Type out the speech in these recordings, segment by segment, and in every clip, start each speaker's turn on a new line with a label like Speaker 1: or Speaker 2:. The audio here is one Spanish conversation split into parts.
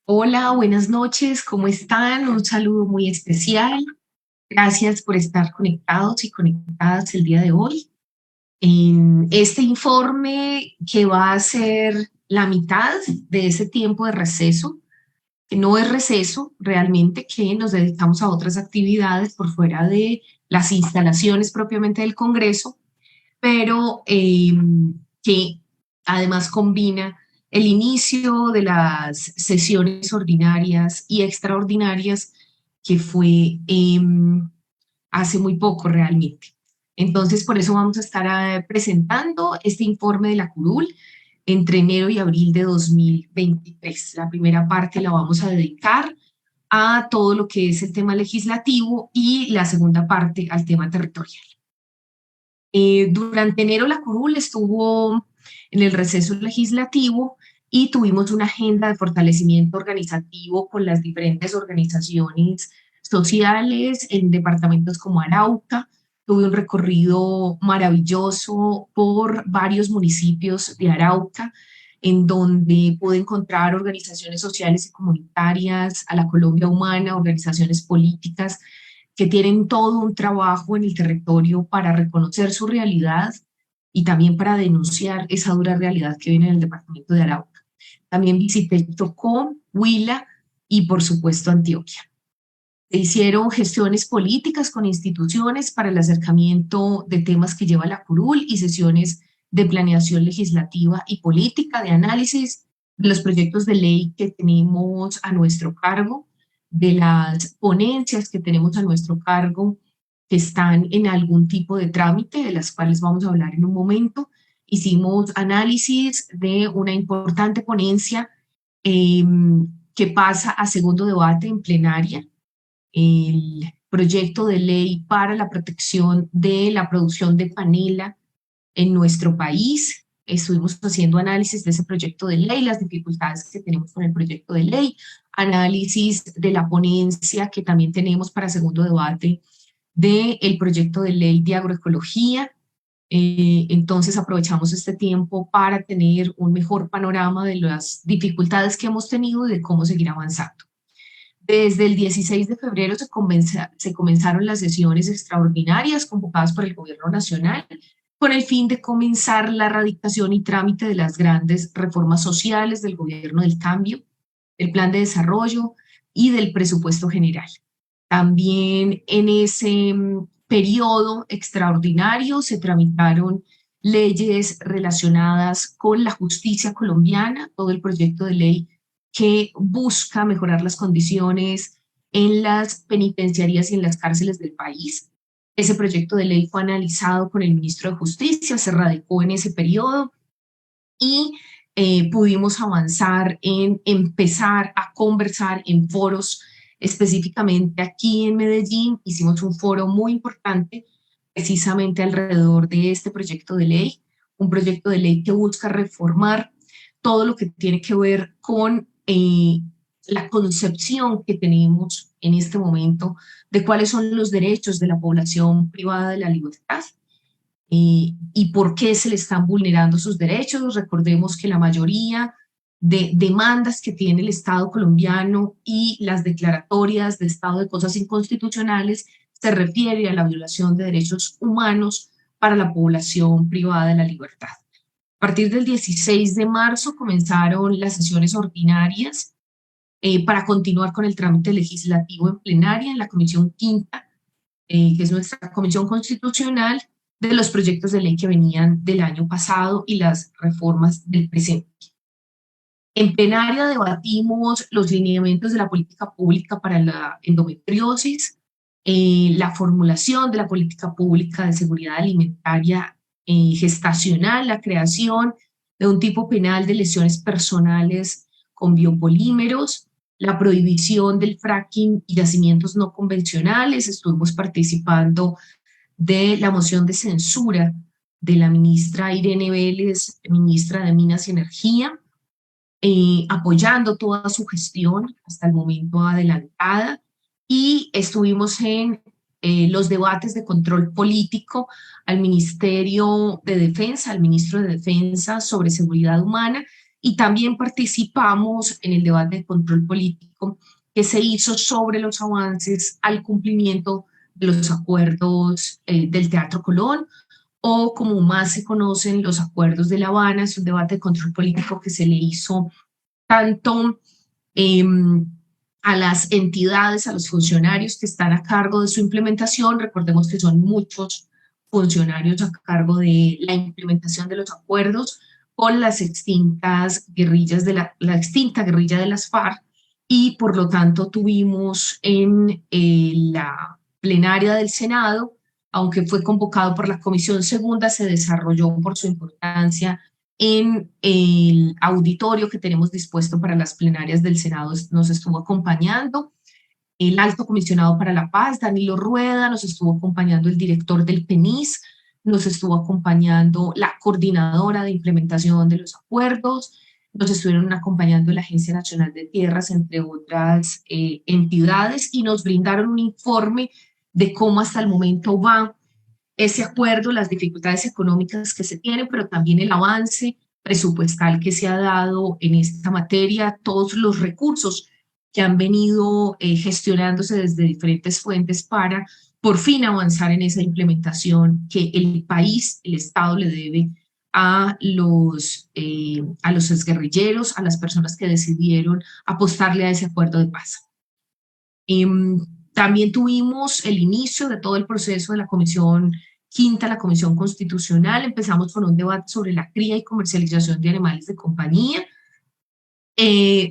Speaker 1: Hola, buenas noches, ¿cómo están? Un saludo muy especial. Gracias por estar conectados y conectadas el día de hoy en este informe que va a ser la mitad de ese tiempo de receso, que no es receso realmente, que nos dedicamos a otras actividades por fuera de las instalaciones propiamente del Congreso, pero que además combina el inicio de las sesiones ordinarias y extraordinarias que fue hace muy poco realmente. Entonces, por eso vamos a estar presentando este informe de la curul entre enero y abril de 2023. La primera parte la vamos a dedicar a todo lo que es el tema legislativo y la segunda parte al tema territorial. Durante enero la curul estuvo en el receso legislativo y tuvimos una agenda de fortalecimiento organizativo con las diferentes organizaciones sociales en departamentos como Arauca. Tuve un recorrido maravilloso por varios municipios de Arauca, en donde pude encontrar organizaciones sociales y comunitarias, a la Colombia Humana, organizaciones políticas, que tienen todo un trabajo en el territorio para reconocer su realidad y también para denunciar esa dura realidad que viene en el departamento de Arauca. También visité Chocó, Huila y por supuesto Antioquia. Se hicieron gestiones políticas con instituciones para el acercamiento de temas que lleva la curul y sesiones de planeación legislativa y política, de análisis de los proyectos de ley que tenemos a nuestro cargo, de las ponencias que tenemos a nuestro cargo que están en algún tipo de trámite, de las cuales vamos a hablar en un momento. Hicimos análisis de una importante ponencia eh, que pasa a segundo debate en plenaria, el proyecto de ley para la protección de la producción de panela en nuestro país. Estuvimos haciendo análisis de ese proyecto de ley, las dificultades que tenemos con el proyecto de ley, análisis de la ponencia que también tenemos para segundo debate del proyecto de ley de agroecología. Entonces aprovechamos este tiempo para tener un mejor panorama de las dificultades que hemos tenido y de cómo seguir avanzando. Desde el 16 de febrero se comenzaron las sesiones extraordinarias convocadas por el Gobierno Nacional con el fin de comenzar la radicación y trámite de las grandes reformas sociales del Gobierno del Cambio, el Plan de Desarrollo y del Presupuesto General. También en ese periodo extraordinario se tramitaron leyes relacionadas con la justicia colombiana, todo el proyecto de ley que busca mejorar las condiciones en las penitenciarías y en las cárceles del país. Ese proyecto de ley fue analizado con el ministro de Justicia, se radicó en ese periodo y pudimos avanzar en empezar a conversar en foros, específicamente aquí en Medellín. Hicimos un foro muy importante precisamente alrededor de este proyecto de ley, un proyecto de ley que busca reformar todo lo que tiene que ver con la concepción que tenemos en este momento de cuáles son los derechos de la población privada de la libertad y por qué se le están vulnerando sus derechos. Recordemos que la mayoría de demandas que tiene el Estado colombiano y las declaratorias de estado de cosas inconstitucionales se refiere a la violación de derechos humanos para la población privada de la libertad. A partir del 16 de marzo comenzaron las sesiones ordinarias para continuar con el trámite legislativo en plenaria en la Comisión Quinta, que es nuestra Comisión Constitucional, de los proyectos de ley que venían del año pasado y las reformas del presente. En plenaria debatimos los lineamientos de la política pública para la endometriosis, la formulación de la política pública de seguridad alimentaria gestacional, la creación de un tipo penal de lesiones personales con biopolímeros, la prohibición del fracking y yacimientos no convencionales. Estuvimos participando de la moción de censura de la ministra Irene Vélez, ministra de Minas y Energía, apoyando toda su gestión hasta el momento adelantada, y estuvimos en los debates de control político al Ministerio de Defensa, al ministro de Defensa sobre seguridad humana, y también participamos en el debate de control político que se hizo sobre los avances al cumplimiento de los acuerdos del Teatro Colón, o como más se conocen, los acuerdos de La Habana. Es un debate de control político que se le hizo tanto eh, a las entidades, a los funcionarios que están a cargo de su implementación. Recordemos que son muchos funcionarios a cargo de la implementación de los acuerdos con las extintas guerrillas de la extinta guerrilla de las FARC, y por lo tanto tuvimos en la plenaria del Senado, aunque fue convocado por la Comisión Segunda, se desarrolló por su importancia en el auditorio que tenemos dispuesto para las plenarias del Senado. Nos estuvo acompañando el alto comisionado para la paz, Danilo Rueda, nos estuvo acompañando el director del PENIS, nos estuvo acompañando la coordinadora de implementación de los acuerdos, nos estuvieron acompañando la Agencia Nacional de Tierras, entre otras entidades, y nos brindaron un informe de cómo hasta el momento va ese acuerdo, las dificultades económicas que se tienen, pero también el avance presupuestal que se ha dado en esta materia, todos los recursos que han venido gestionándose desde diferentes fuentes para por fin avanzar en esa implementación que el país, el Estado le debe a los exguerrilleros, a las personas que decidieron apostarle a ese acuerdo de paz. También tuvimos el inicio de todo el proceso de la Comisión Quinta, la Comisión Constitucional. Empezamos con un debate sobre la cría y comercialización de animales de compañía.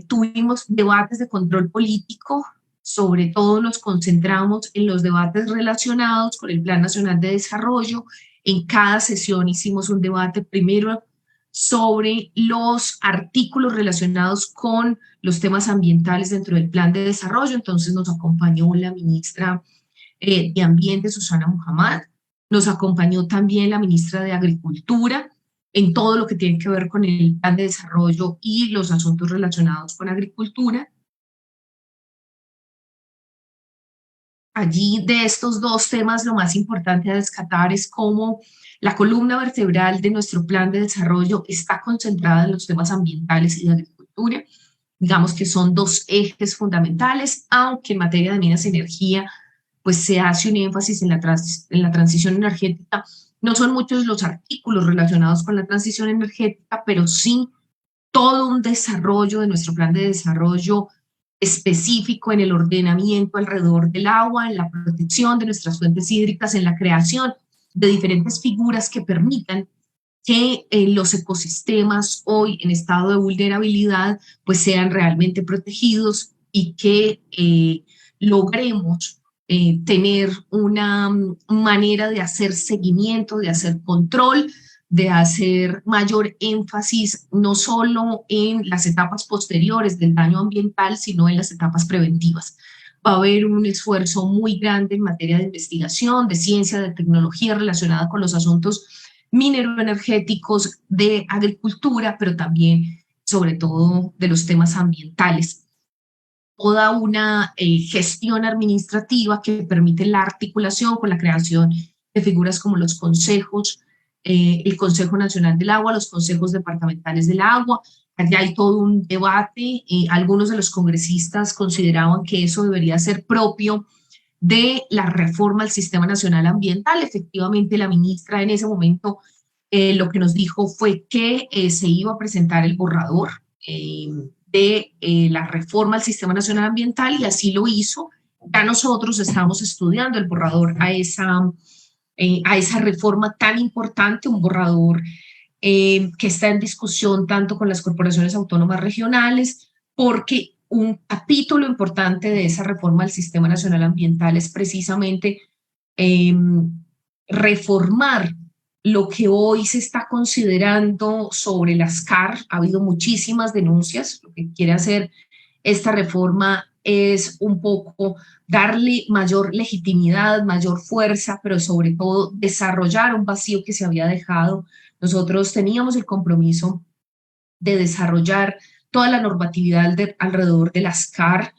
Speaker 1: Tuvimos debates de control político, sobre todo nos concentramos en los debates relacionados con el Plan Nacional de Desarrollo. En cada sesión hicimos un debate primero sobre los artículos relacionados con los temas ambientales dentro del Plan de Desarrollo. Entonces nos acompañó la ministra de Ambiente, Susana Muhammad, nos acompañó también la ministra de Agricultura en todo lo que tiene que ver con el Plan de Desarrollo y los asuntos relacionados con agricultura. Allí, de estos dos temas, lo más importante a rescatar es cómo la columna vertebral de nuestro plan de desarrollo está concentrada en los temas ambientales y de agricultura. Digamos que son dos ejes fundamentales, aunque en materia de minas y energía pues se hace un énfasis en la transición energética. No son muchos los artículos relacionados con la transición energética, pero sí todo un desarrollo de nuestro plan de desarrollo específico en el ordenamiento alrededor del agua, en la protección de nuestras fuentes hídricas, en la creación de diferentes figuras que permitan que los ecosistemas hoy en estado de vulnerabilidad pues sean realmente protegidos, y que logremos tener una manera de hacer seguimiento, de hacer control, de hacer mayor énfasis no solo en las etapas posteriores del daño ambiental, sino en las etapas preventivas. Va a haber un esfuerzo muy grande en materia de investigación, de ciencia, de tecnología relacionada con los asuntos mineroenergéticos, de agricultura, pero también, sobre todo, de los temas ambientales. Toda una gestión administrativa que permite la articulación con la creación de figuras como los consejos, el Consejo Nacional del Agua, los consejos departamentales del agua. Allá hay todo un debate. Algunos de los congresistas consideraban que eso debería ser propio de la reforma al Sistema Nacional Ambiental. Efectivamente, la ministra en ese momento lo que nos dijo fue que se iba a presentar el borrador de la reforma al Sistema Nacional Ambiental, y así lo hizo. Ya nosotros estamos estudiando el borrador a esa reforma tan importante, un borrador que está en discusión tanto con las corporaciones autónomas regionales, porque un capítulo importante de esa reforma al Sistema Nacional Ambiental es precisamente reformar lo que hoy se está considerando sobre las CAR. Ha habido muchísimas denuncias. Lo que quiere hacer esta reforma es un poco darle mayor legitimidad, mayor fuerza, pero sobre todo desarrollar un vacío que se había dejado. Nosotros teníamos el compromiso de desarrollar toda la normatividad alrededor de las CAR,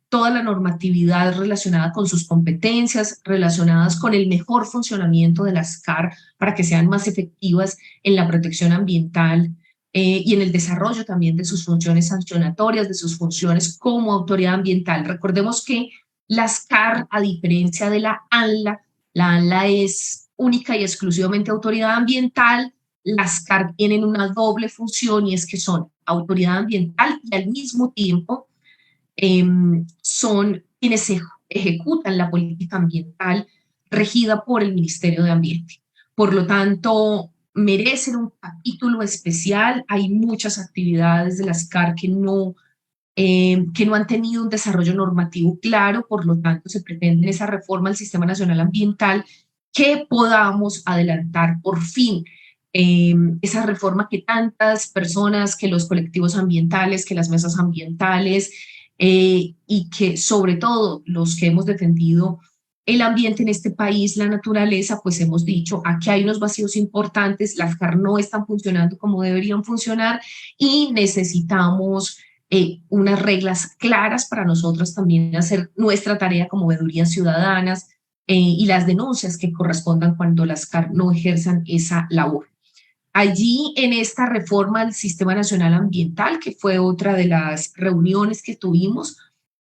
Speaker 1: toda la normatividad relacionada con sus competencias, relacionadas con el mejor funcionamiento de las CAR para que sean más efectivas en la protección ambiental y en el desarrollo también de sus funciones sancionatorias, de sus funciones como autoridad ambiental. Recordemos que las CAR, a diferencia de la ANLA es única y exclusivamente autoridad ambiental. Las CAR tienen una doble función y es que son autoridad ambiental y al mismo tiempo son quienes ejecutan la política ambiental regida por el Ministerio de Ambiente. Por lo tanto, merecen un capítulo especial. Hay muchas actividades de las CAR que no han tenido un desarrollo normativo claro, por lo tanto se pretende esa reforma al Sistema Nacional Ambiental que podamos adelantar por fin esa reforma que tantas personas, que los colectivos ambientales, que las mesas ambientales y que sobre todo los que hemos defendido el ambiente en este país, la naturaleza, pues hemos dicho, aquí hay unos vacíos importantes, las CAR no están funcionando como deberían funcionar y necesitamos unas reglas claras para nosotros también hacer nuestra tarea como veedurías ciudadanas y las denuncias que correspondan cuando las CAR no ejerzan esa labor. Allí en esta reforma del Sistema Nacional Ambiental, que fue otra de las reuniones que tuvimos,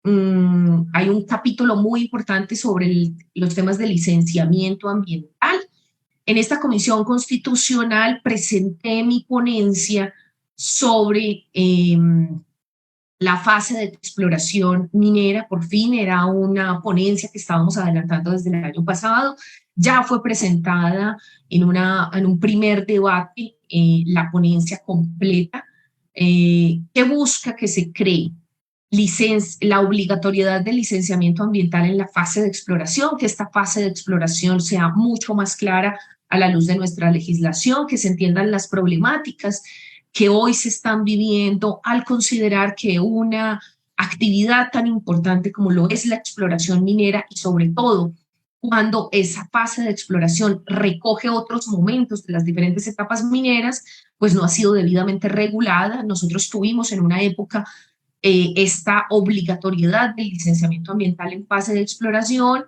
Speaker 1: hay un capítulo muy importante sobre los temas de licenciamiento ambiental. En esta comisión constitucional presenté mi ponencia sobre la fase de exploración minera. Por fin era una ponencia que estábamos adelantando desde el año pasado. Ya fue presentada en un primer debate la ponencia completa que busca que se cree la obligatoriedad del licenciamiento ambiental en la fase de exploración, que esta fase de exploración sea mucho más clara a la luz de nuestra legislación, que se entiendan las problemáticas que hoy se están viviendo al considerar que una actividad tan importante como lo es la exploración minera y sobre todo cuando esa fase de exploración recoge otros momentos de las diferentes etapas mineras, pues no ha sido debidamente regulada. Nosotros tuvimos en una época esta obligatoriedad del licenciamiento ambiental en fase de exploración.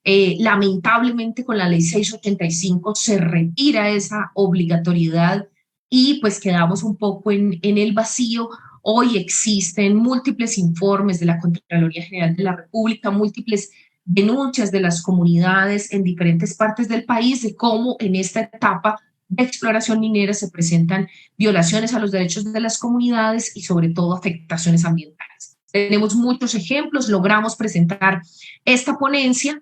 Speaker 1: Lamentablemente con la ley 685 se retira esa obligatoriedad y pues quedamos un poco en el vacío. Hoy existen múltiples informes de la Contraloría General de la República, múltiples denuncias de las comunidades en diferentes partes del país de cómo en esta etapa de exploración minera se presentan violaciones a los derechos de las comunidades y sobre todo afectaciones ambientales. Tenemos muchos ejemplos, logramos presentar esta ponencia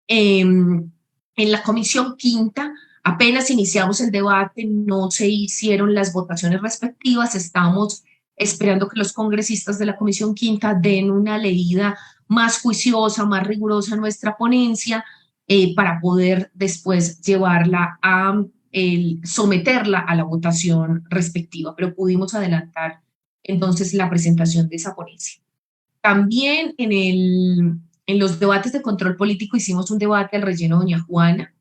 Speaker 1: en la comisión quinta. Apenas iniciamos el debate, no se hicieron las votaciones respectivas, estamos esperando que los congresistas de la comisión quinta den una leída más juiciosa, más rigurosa a nuestra ponencia para poder después llevarla a someterla a la votación respectiva, pero pudimos adelantar entonces la presentación de esa ponencia. También en los debates de control político hicimos un debate al relleno Doña Juana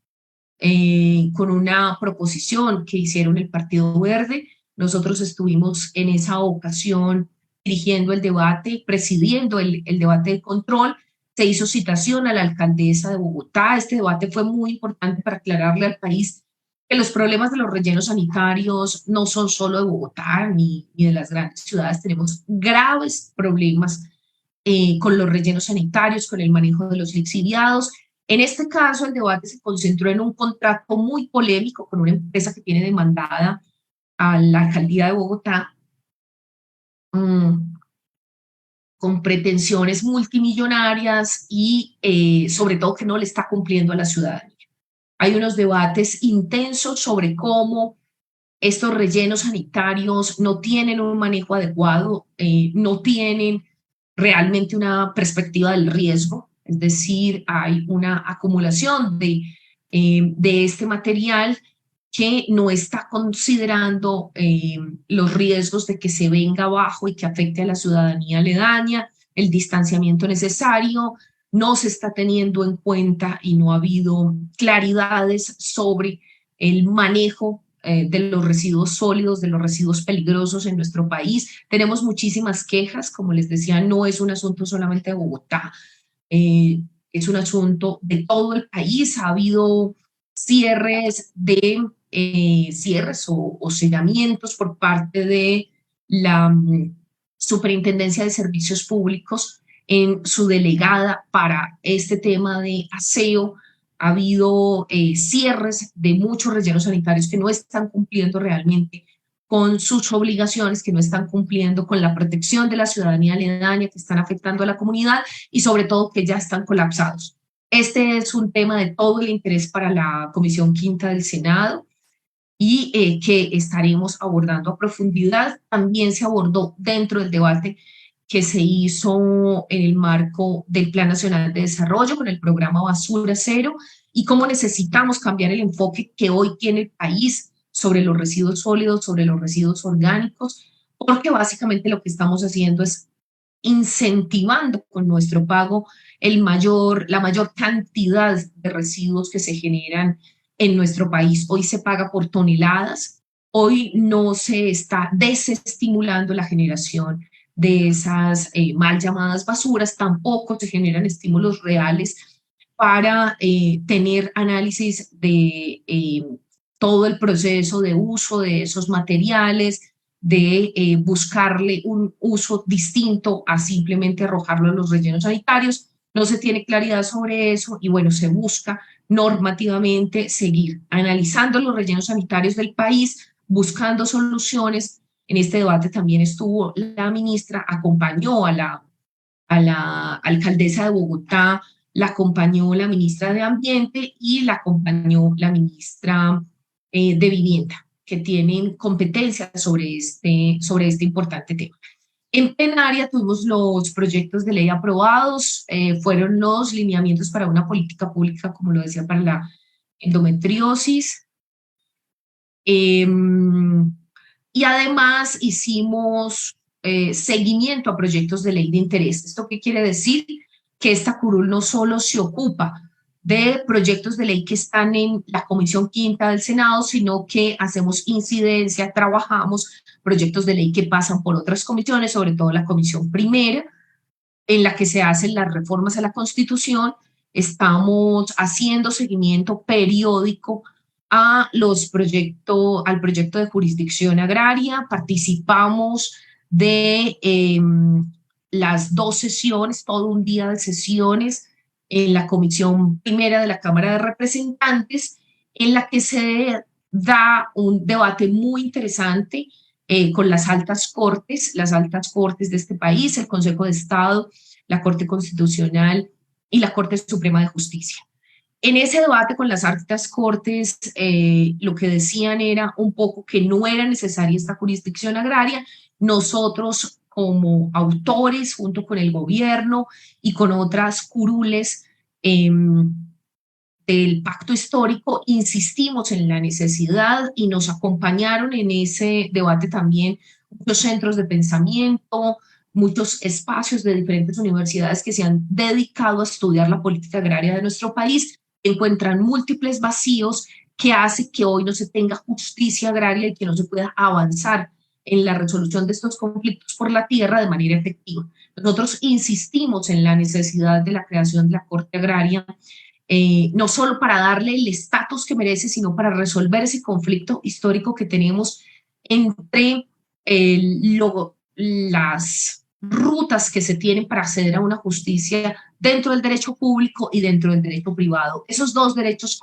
Speaker 1: con una proposición que hicieron el Partido Verde. Nosotros estuvimos en esa ocasión dirigiendo el debate, presidiendo el debate de control. Se hizo citación a la alcaldesa de Bogotá. Este debate fue muy importante para aclararle al país que los problemas de los rellenos sanitarios no son solo de Bogotá ni de las grandes ciudades. Tenemos graves problemas con los rellenos sanitarios, con el manejo de los lixiviados. En este caso, el debate se concentró en un contrato muy polémico con una empresa que tiene demandada a la alcaldía de Bogotá con pretensiones multimillonarias y sobre todo que no le está cumpliendo a la ciudadanía. Hay unos debates intensos sobre cómo estos rellenos sanitarios no tienen un manejo adecuado, no tienen realmente una perspectiva del riesgo, es decir, hay una acumulación de este material que no está considerando los riesgos de que se venga abajo y que afecte a la ciudadanía aledaña, el distanciamiento necesario, no se está teniendo en cuenta y no ha habido claridades sobre el manejo de los residuos sólidos, de los residuos peligrosos en nuestro país. Tenemos muchísimas quejas, como les decía, no es un asunto solamente de Bogotá, es un asunto de todo el país. Ha habido cierres de cierres o sellamientos por parte de la Superintendencia de Servicios Públicos en su delegada para este tema de aseo. Ha habido cierres de muchos rellenos sanitarios que no están cumpliendo realmente con sus obligaciones, que no están cumpliendo con la protección de la ciudadanía aledaña, que están afectando a la comunidad y sobre todo que ya están colapsados. Este es un tema de todo el interés para la Comisión Quinta del Senado y que estaremos abordando a profundidad. También se abordó dentro del debate que se hizo en el marco del Plan Nacional de Desarrollo con el programa Basura Cero y cómo necesitamos cambiar el enfoque que hoy tiene el país sobre los residuos sólidos, sobre los residuos orgánicos, porque básicamente lo que estamos haciendo es incentivando con nuestro pago la mayor cantidad de residuos que se generan en nuestro país. Hoy se paga por toneladas, hoy no se está desestimulando la generación de esas mal llamadas basuras, tampoco se generan estímulos reales para tener análisis de todo el proceso de uso de esos materiales, de buscarle un uso distinto a simplemente arrojarlo en los rellenos sanitarios. No se tiene claridad sobre eso y bueno, se busca normativamente seguir analizando los rellenos sanitarios del país, buscando soluciones. En este debate también estuvo la ministra, acompañó a la alcaldesa de Bogotá, la acompañó la ministra de Ambiente y la acompañó la ministra de Vivienda, que tienen competencia sobre este importante tema. En plenaria tuvimos los proyectos de ley aprobados, fueron los lineamientos para una política pública, como lo decía, para la endometriosis. Y además hicimos seguimiento a proyectos de ley de interés. ¿Esto qué quiere decir? Que esta curul no solo se ocupa de proyectos de ley que están en la Comisión Quinta del Senado, sino que hacemos incidencia, trabajamos proyectos de ley que pasan por otras comisiones, sobre todo la Comisión Primera, en la que se hacen las reformas a la Constitución. Estamos haciendo seguimiento periódico al proyecto de jurisdicción agraria, participamos de las 2 sesiones, todo un día de sesiones en la Comisión Primera de la Cámara de Representantes, en la que se da un debate muy interesante con las altas cortes de este país, el Consejo de Estado, la Corte Constitucional y la Corte Suprema de Justicia. En ese debate con las altas cortes, lo que decían era un poco que no era necesaria esta jurisdicción agraria. Nosotros, como autores, junto con el gobierno y con otras curules del pacto histórico, insistimos en la necesidad y nos acompañaron en ese debate también muchos centros de pensamiento, muchos espacios de diferentes universidades que se han dedicado a estudiar la política agraria de nuestro país, encuentran múltiples vacíos que hace que hoy no se tenga justicia agraria y que no se pueda avanzar en la resolución de estos conflictos por la tierra de manera efectiva. Nosotros insistimos en la necesidad de la creación de la Corte Agraria, no solo para darle el estatus que merece, sino para resolver ese conflicto histórico que tenemos entre las rutas que se tienen para acceder a una justicia dentro del derecho público y dentro del derecho privado. Esos dos derechos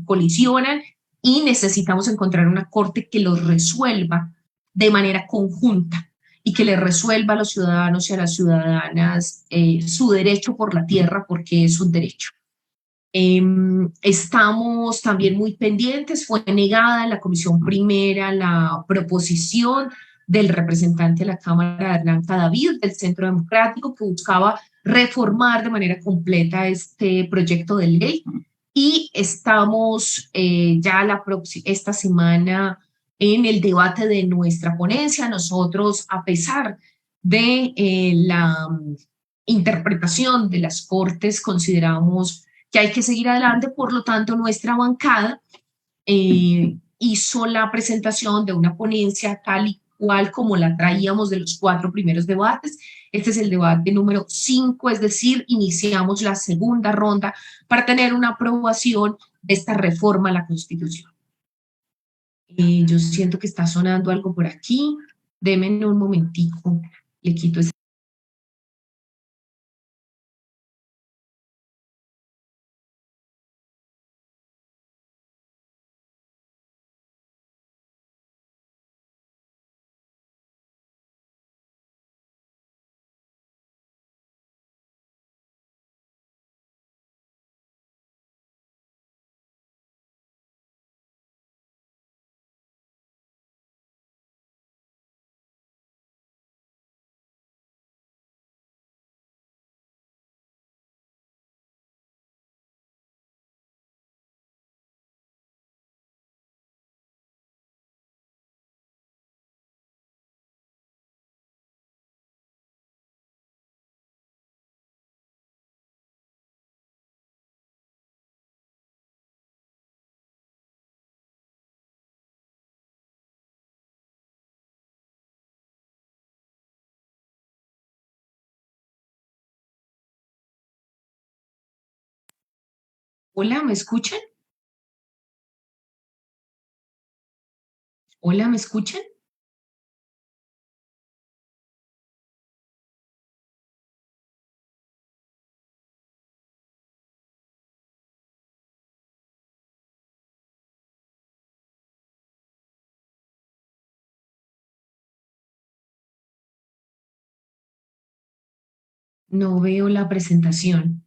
Speaker 1: colisionan y necesitamos encontrar una corte que los resuelva de manera conjunta y que le resuelva a los ciudadanos y a las ciudadanas su derecho por la tierra, porque es un derecho. Estamos también muy pendientes, fue negada en la Comisión Primera la proposición del representante de la Cámara, Hernán Cadavid, del Centro Democrático, que buscaba reformar de manera completa este proyecto de ley. Y estamos esta semana en el debate de nuestra ponencia. Nosotros, a pesar de la interpretación de las Cortes, consideramos que hay que seguir adelante, por lo tanto nuestra bancada hizo la presentación de una ponencia tal y cual como la traíamos de los 4 primeros debates. Este es el debate número 5, es decir, iniciamos la segunda ronda para tener una aprobación de esta reforma a la Constitución. Yo siento que está sonando algo por aquí. Deme un momentico. Le quito ese. Hola, ¿me escuchan? Hola, ¿me escuchan? No veo la presentación.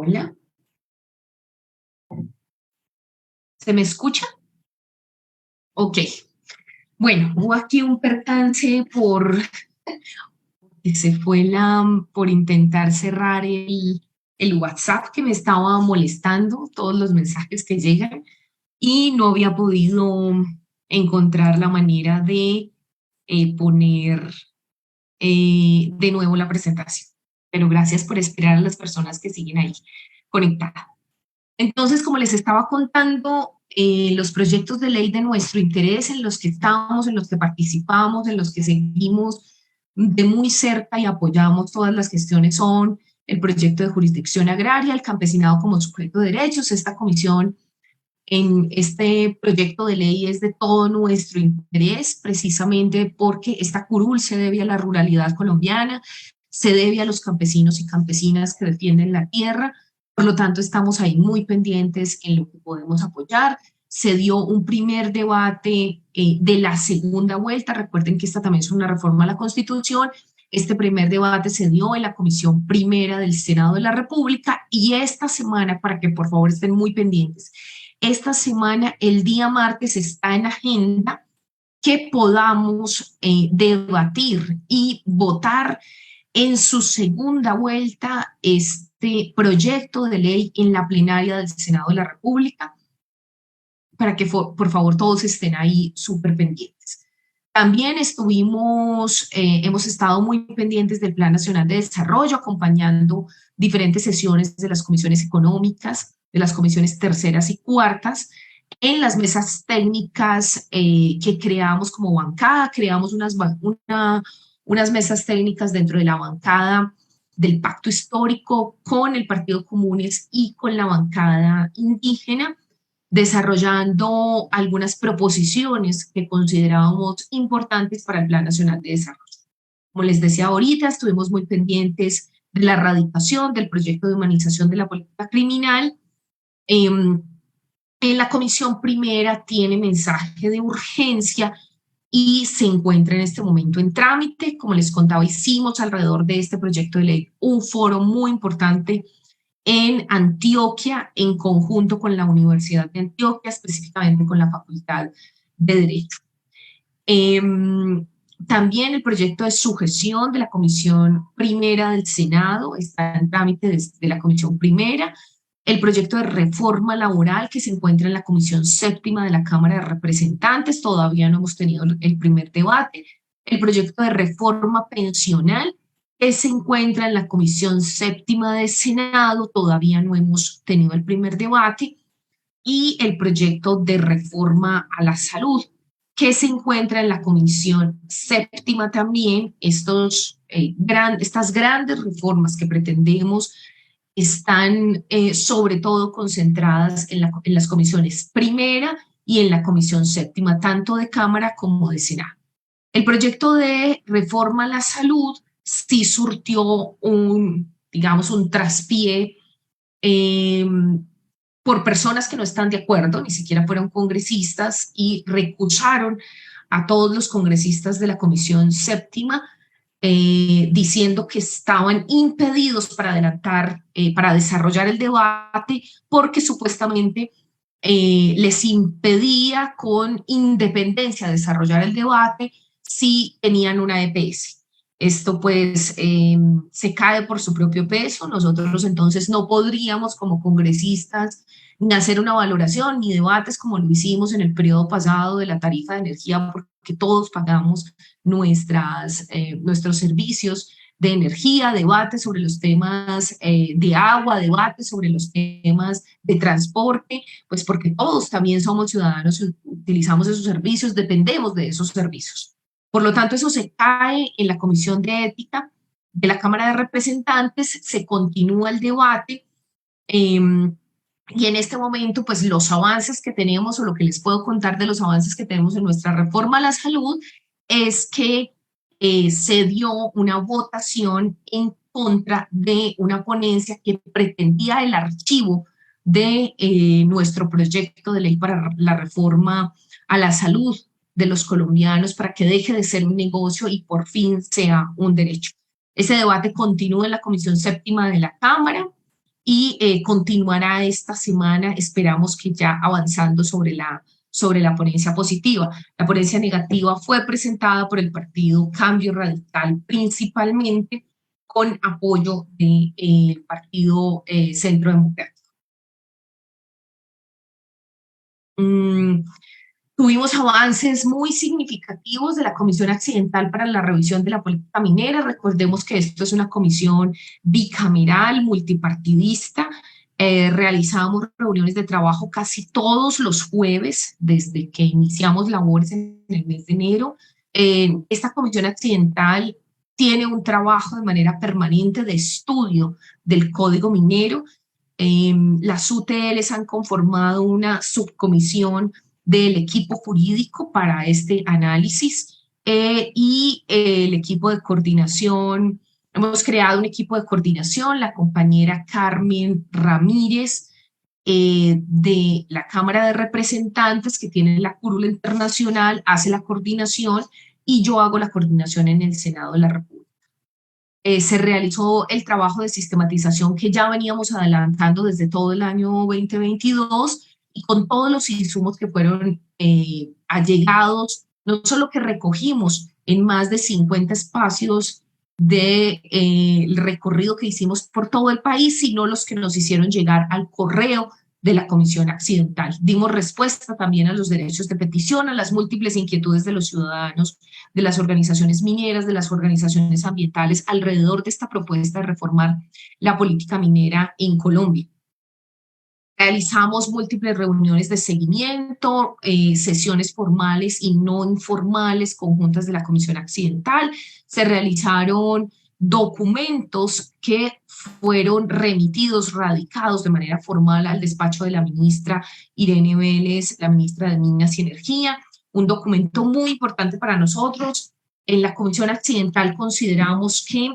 Speaker 1: Hola, ¿se me escucha? Ok. Bueno, hubo aquí un percance por que se fue por intentar cerrar el WhatsApp que me estaba molestando, todos los mensajes que llegan, y no había podido encontrar la manera de poner de nuevo la presentación. Pero gracias por esperar a las personas que siguen ahí conectadas. Entonces, como les estaba contando, los proyectos de ley de nuestro interés en los que estamos, en los que participamos, en los que seguimos de muy cerca y apoyamos todas las gestiones son el proyecto de jurisdicción agraria, el campesinado como sujeto de derechos. Esta comisión en este proyecto de ley es de todo nuestro interés, precisamente porque esta curul se debe a la ruralidad colombiana, se debe a los campesinos y campesinas que defienden la tierra. Por lo tanto, estamos ahí muy pendientes en lo que podemos apoyar. Se dio un primer debate de la segunda vuelta. Recuerden que esta también es una reforma a la Constitución. Este primer debate se dio en la Comisión Primera del Senado de la República y esta semana, para que por favor estén muy pendientes, esta semana, el día martes, está en agenda que podamos debatir y votar en su segunda vuelta este proyecto de ley en la plenaria del Senado de la República, para que por favor todos estén ahí súper pendientes. También hemos estado muy pendientes del Plan Nacional de Desarrollo, acompañando diferentes sesiones de las comisiones económicas, de las comisiones terceras y cuartas, en las mesas técnicas que creamos como bancada. Creamos unas mesas técnicas dentro de la bancada del Pacto Histórico con el Partido Comunes y con la bancada indígena, desarrollando algunas proposiciones que considerábamos importantes para el Plan Nacional de Desarrollo. Como les decía ahorita, estuvimos muy pendientes de la erradicación del proyecto de humanización de la política criminal. En la comisión primera tiene mensaje de urgencia y se encuentra en este momento en trámite. Como les contaba, hicimos alrededor de este proyecto de ley un foro muy importante en Antioquia, en conjunto con la Universidad de Antioquia, específicamente con la Facultad de Derecho. También el proyecto de sujeción de la Comisión Primera del Senado está en trámite de la Comisión Primera. El proyecto de reforma laboral que se encuentra en la Comisión Séptima de la Cámara de Representantes, todavía no hemos tenido el primer debate. El proyecto de reforma pensional que se encuentra en la Comisión Séptima del Senado, todavía no hemos tenido el primer debate. Y el proyecto de reforma a la salud, que se encuentra en la Comisión Séptima también. Estas grandes reformas que pretendemos están sobre todo concentradas en las comisiones primera y en la Comisión Séptima, tanto de Cámara como de Senado. El proyecto de reforma a la salud sí surtió digamos, un traspié por personas que no están de acuerdo, ni siquiera fueron congresistas, y recusaron a todos los congresistas de la Comisión Séptima, diciendo que estaban impedidos para adelantar, para desarrollar el debate, porque supuestamente les impedía con independencia desarrollar el debate si tenían una EPS. Esto pues se cae por su propio peso. Nosotros entonces no podríamos como congresistas ni hacer una valoración ni debates como lo hicimos en el periodo pasado de la tarifa de energía, porque todos pagamos nuestros servicios de energía, debates sobre los temas de agua, debates sobre los temas de transporte, pues porque todos también somos ciudadanos, utilizamos esos servicios, dependemos de esos servicios. Por lo tanto, eso se cae en la Comisión de Ética de la Cámara de Representantes, se continúa el debate y en este momento, pues los avances que tenemos o lo que les puedo contar de los avances que tenemos en nuestra reforma a la salud es que se dio una votación en contra de una ponencia que pretendía el archivo de nuestro proyecto de ley para la reforma a la salud de los colombianos, para que deje de ser un negocio y por fin sea un derecho. Ese debate continúa en la Comisión Séptima de la Cámara y continuará esta semana, esperamos que ya avanzando sobre la ponencia positiva. La ponencia negativa fue presentada por el partido Cambio Radical, principalmente con apoyo del partido Centro Democrático. Mm, Tuvimos avances muy significativos de la Comisión Accidental para la Revisión de la Política Minera. Recordemos que esto es una comisión bicameral, multipartidista. Realizamos reuniones de trabajo casi todos los jueves desde que iniciamos labores en el mes de enero. Esta Comisión Accidental tiene un trabajo de manera permanente de estudio del Código Minero. Las UTLs han conformado una subcomisión del equipo jurídico para este análisis y el equipo de coordinación, hemos creado un equipo de coordinación, la compañera Carmen Ramírez de la Cámara de Representantes, que tiene la cúrula internacional, hace la coordinación y yo hago la coordinación en el Senado de la República. Se realizó el trabajo de sistematización que ya veníamos adelantando desde todo el año 2022 y con todos los insumos que fueron allegados, no solo que recogimos en más de 50 espacios del recorrido que hicimos por todo el país, sino los que nos hicieron llegar al correo de la Comisión Accidental. Dimos respuesta también a los derechos de petición, a las múltiples inquietudes de los ciudadanos, de las organizaciones mineras, de las organizaciones ambientales, alrededor de esta propuesta de reformar la política minera en Colombia. Realizamos múltiples reuniones de seguimiento, sesiones formales y no informales conjuntas de la Comisión Accidental. Se realizaron documentos que fueron remitidos, radicados de manera formal al despacho de la ministra Irene Vélez, la ministra de Minas y Energía. Un documento muy importante para nosotros. En la Comisión Accidental consideramos que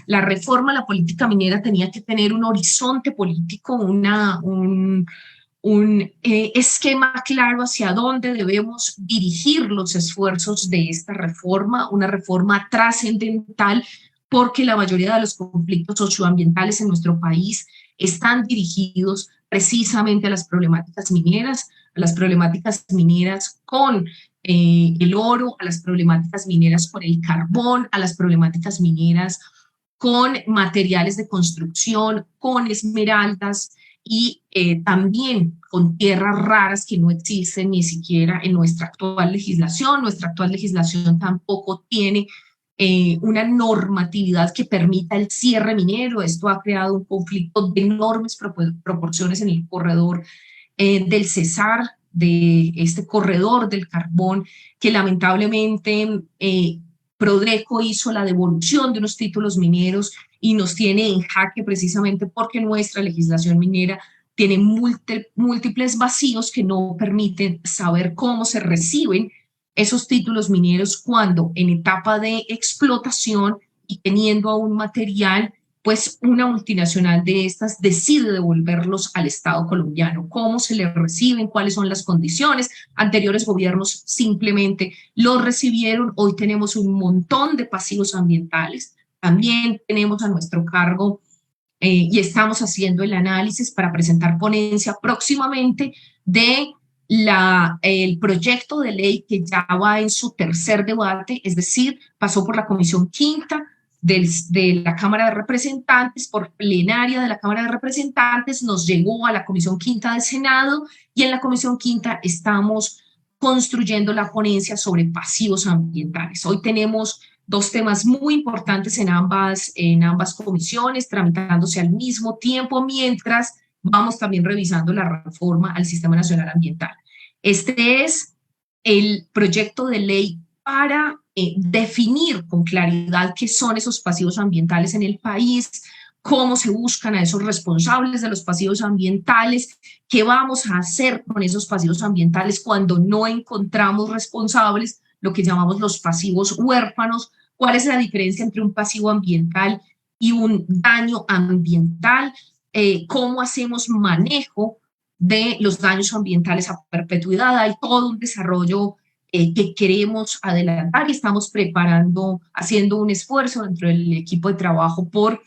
Speaker 1: la reforma a la política minera tenía que tener un horizonte político, un esquema claro hacia dónde debemos dirigir los esfuerzos de esta reforma, una reforma trascendental, porque la mayoría de los conflictos socioambientales en nuestro país están dirigidos precisamente a las problemáticas mineras con el oro, a las problemáticas mineras con el carbón, a las problemáticas mineras con materiales de construcción, con esmeraldas y también con tierras raras que no existen ni siquiera en nuestra actual legislación. Nuestra actual legislación tampoco tiene una normatividad que permita el cierre minero. Esto ha creado un conflicto de enormes proporciones en el corredor del Cesar, de este corredor del carbón, que lamentablemente Prodreco hizo la devolución de unos títulos mineros y nos tiene en jaque precisamente porque nuestra legislación minera tiene múltiples vacíos que no permiten saber cómo se reciben esos títulos mineros cuando en etapa de explotación y teniendo aún material, pues una multinacional de estas decide devolverlos al Estado colombiano. ¿Cómo se les reciben? ¿Cuáles son las condiciones? Anteriores gobiernos simplemente los recibieron. Hoy tenemos un montón de pasivos ambientales. También tenemos a nuestro cargo y estamos haciendo el análisis para presentar ponencia próximamente de el proyecto de ley que ya va en su tercer debate, es decir, pasó por la Comisión Quinta de la Cámara de Representantes, por plenaria de la Cámara de Representantes, nos llegó a la Comisión Quinta del Senado y en la Comisión Quinta estamos construyendo la ponencia sobre pasivos ambientales. Hoy tenemos dos temas muy importantes en ambas comisiones, tramitándose al mismo tiempo, mientras vamos también revisando la reforma al Sistema Nacional Ambiental. Este es el proyecto de ley para definir con claridad qué son esos pasivos ambientales en el país, cómo se buscan a esos responsables de los pasivos ambientales, qué vamos a hacer con esos pasivos ambientales cuando no encontramos responsables, lo que llamamos los pasivos huérfanos, cuál es la diferencia entre un pasivo ambiental y un daño ambiental, cómo hacemos manejo de los daños ambientales a perpetuidad. Hay todo un desarrollo que queremos adelantar y estamos preparando, haciendo un esfuerzo dentro del equipo de trabajo por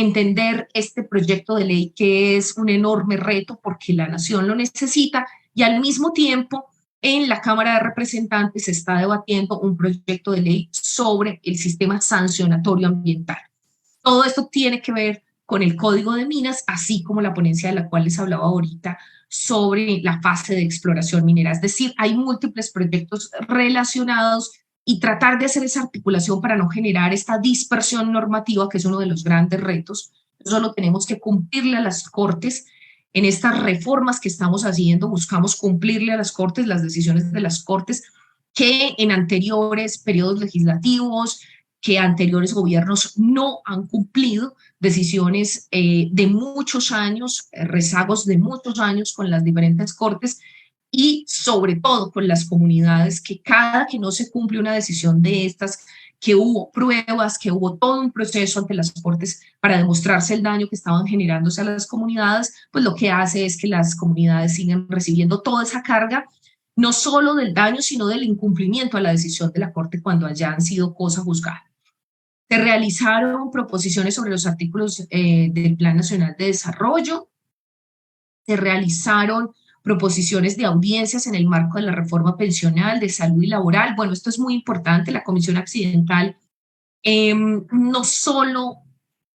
Speaker 1: entender este proyecto de ley que es un enorme reto porque la nación lo necesita y al mismo tiempo en la Cámara de Representantes se está debatiendo un proyecto de ley sobre el sistema sancionatorio ambiental. Todo esto tiene que ver con el Código de Minas, así como la ponencia de la cual les hablaba ahorita sobre la fase de exploración minera. Es decir, hay múltiples proyectos relacionados y tratar de hacer esa articulación para no generar esta dispersión normativa, que es uno de los grandes retos. Solo tenemos que cumplirle a las Cortes. En estas reformas que estamos haciendo, buscamos cumplirle a las Cortes las decisiones de las Cortes que en anteriores periodos legislativos, que anteriores gobiernos no han cumplido, decisiones de muchos años, rezagos de muchos años con las diferentes Cortes y sobre todo con las comunidades, que cada que no se cumple una decisión de estas, que hubo pruebas, que hubo todo un proceso ante las Cortes para demostrarse el daño que estaban generándose a las comunidades, pues lo que hace es que las comunidades sigan recibiendo toda esa carga, no solo del daño, sino del incumplimiento a la decisión de la Corte cuando hayan sido cosa juzgada. Se realizaron proposiciones sobre los artículos del Plan Nacional de Desarrollo, se realizaron proposiciones de audiencias en el marco de la reforma pensional, de salud y laboral. Bueno, esto es muy importante. La Comisión Accidental no solo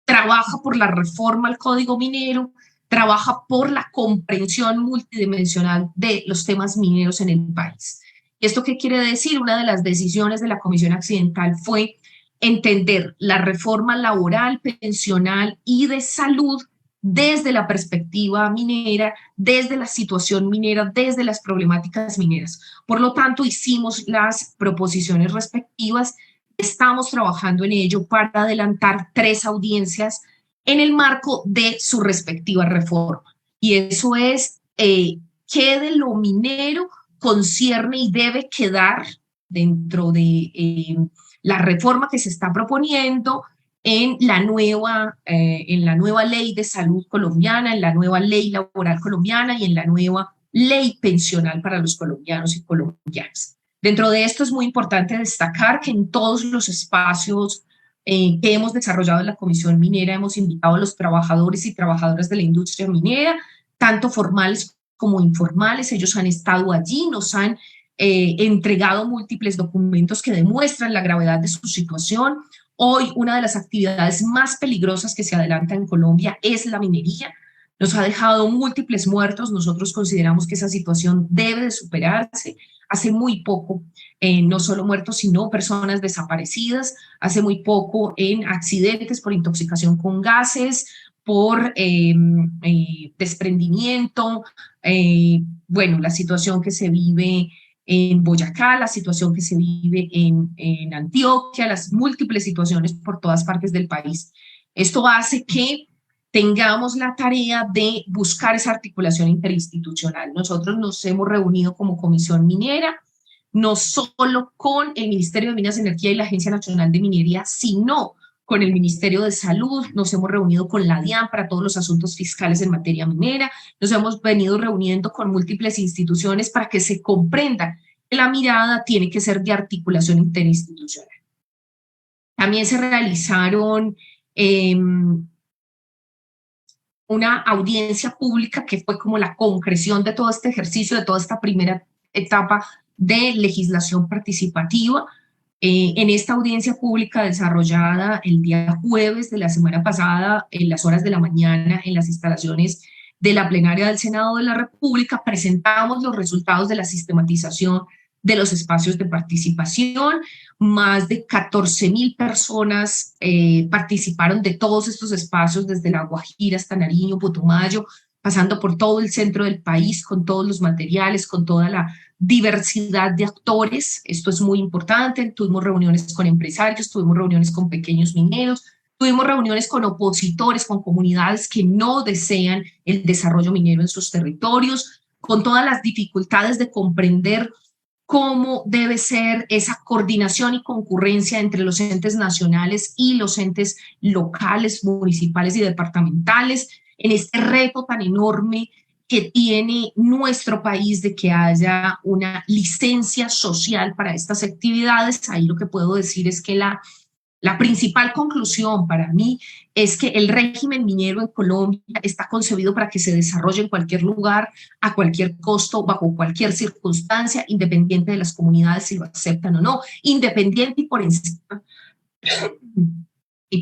Speaker 1: trabaja por la reforma al Código Minero, trabaja por la comprensión multidimensional de los temas mineros en el país. ¿Y esto qué quiere decir? Una de las decisiones de la Comisión Accidental fue entender la reforma laboral, pensional y de salud desde la perspectiva minera, desde la situación minera, desde las problemáticas mineras. Por lo tanto, hicimos las proposiciones respectivas. Estamos trabajando en ello para adelantar 3 audiencias en el marco de su respectiva reforma. Y eso es qué de lo minero concierne y debe quedar dentro de la reforma que se está proponiendo en la nueva ley de salud colombiana, en la nueva ley laboral colombiana y en la nueva ley pensional para los colombianos y colombianas. Dentro de esto es muy importante destacar que en todos los espacios que hemos desarrollado en la Comisión Minera hemos invitado a los trabajadores y trabajadoras de la industria minera, tanto formales como informales. Ellos han estado allí, nos han entregado múltiples documentos que demuestran la gravedad de su situación. Hoy una de las actividades más peligrosas que se adelanta en Colombia es la minería. Nos ha dejado múltiples muertos. Nosotros consideramos que esa situación debe de superarse. Hace muy poco, no solo muertos, sino personas desaparecidas. Hace muy poco en accidentes por intoxicación con gases, por desprendimiento. Bueno, la situación que se vive en Boyacá, la situación que se vive en Antioquia, las múltiples situaciones por todas partes del país. Esto hace que tengamos la tarea de buscar esa articulación interinstitucional. Nosotros nos hemos reunido como Comisión Minera, no solo con el Ministerio de Minas y Energía y la Agencia Nacional de Minería, sino con el Ministerio de Salud, nos hemos reunido con la DIAN para todos los asuntos fiscales en materia minera, nos hemos venido reuniendo con múltiples instituciones para que se comprenda que la mirada tiene que ser de articulación interinstitucional. También se realizaron una audiencia pública que fue como la concreción de todo este ejercicio, de toda esta primera etapa de legislación participativa. En esta audiencia pública desarrollada el día jueves de la semana pasada, en las horas de la mañana, en las instalaciones de la plenaria del Senado de la República, presentamos los resultados de la sistematización de los espacios de participación. Más de 14.000 personas participaron de todos estos espacios, desde La Guajira hasta Nariño, Putumayo, pasando por todo el centro del país, con todos los materiales, con toda la diversidad de actores. Esto es muy importante. Tuvimos reuniones con empresarios, tuvimos reuniones con pequeños mineros, tuvimos reuniones con opositores, con comunidades que no desean el desarrollo minero en sus territorios, con todas las dificultades de comprender cómo debe ser esa coordinación y concurrencia entre los entes nacionales y los entes locales, municipales y departamentales, en este reto tan enorme que tiene nuestro país de que haya una licencia social para estas actividades. Ahí lo que puedo decir es que la La principal conclusión para mí es que el régimen minero en Colombia está concebido para que se desarrolle en cualquier lugar, a cualquier costo, bajo cualquier circunstancia, independiente de las comunidades si lo aceptan o no, independiente y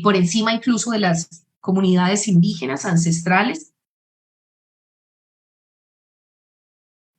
Speaker 1: por encima incluso de las comunidades indígenas ancestrales,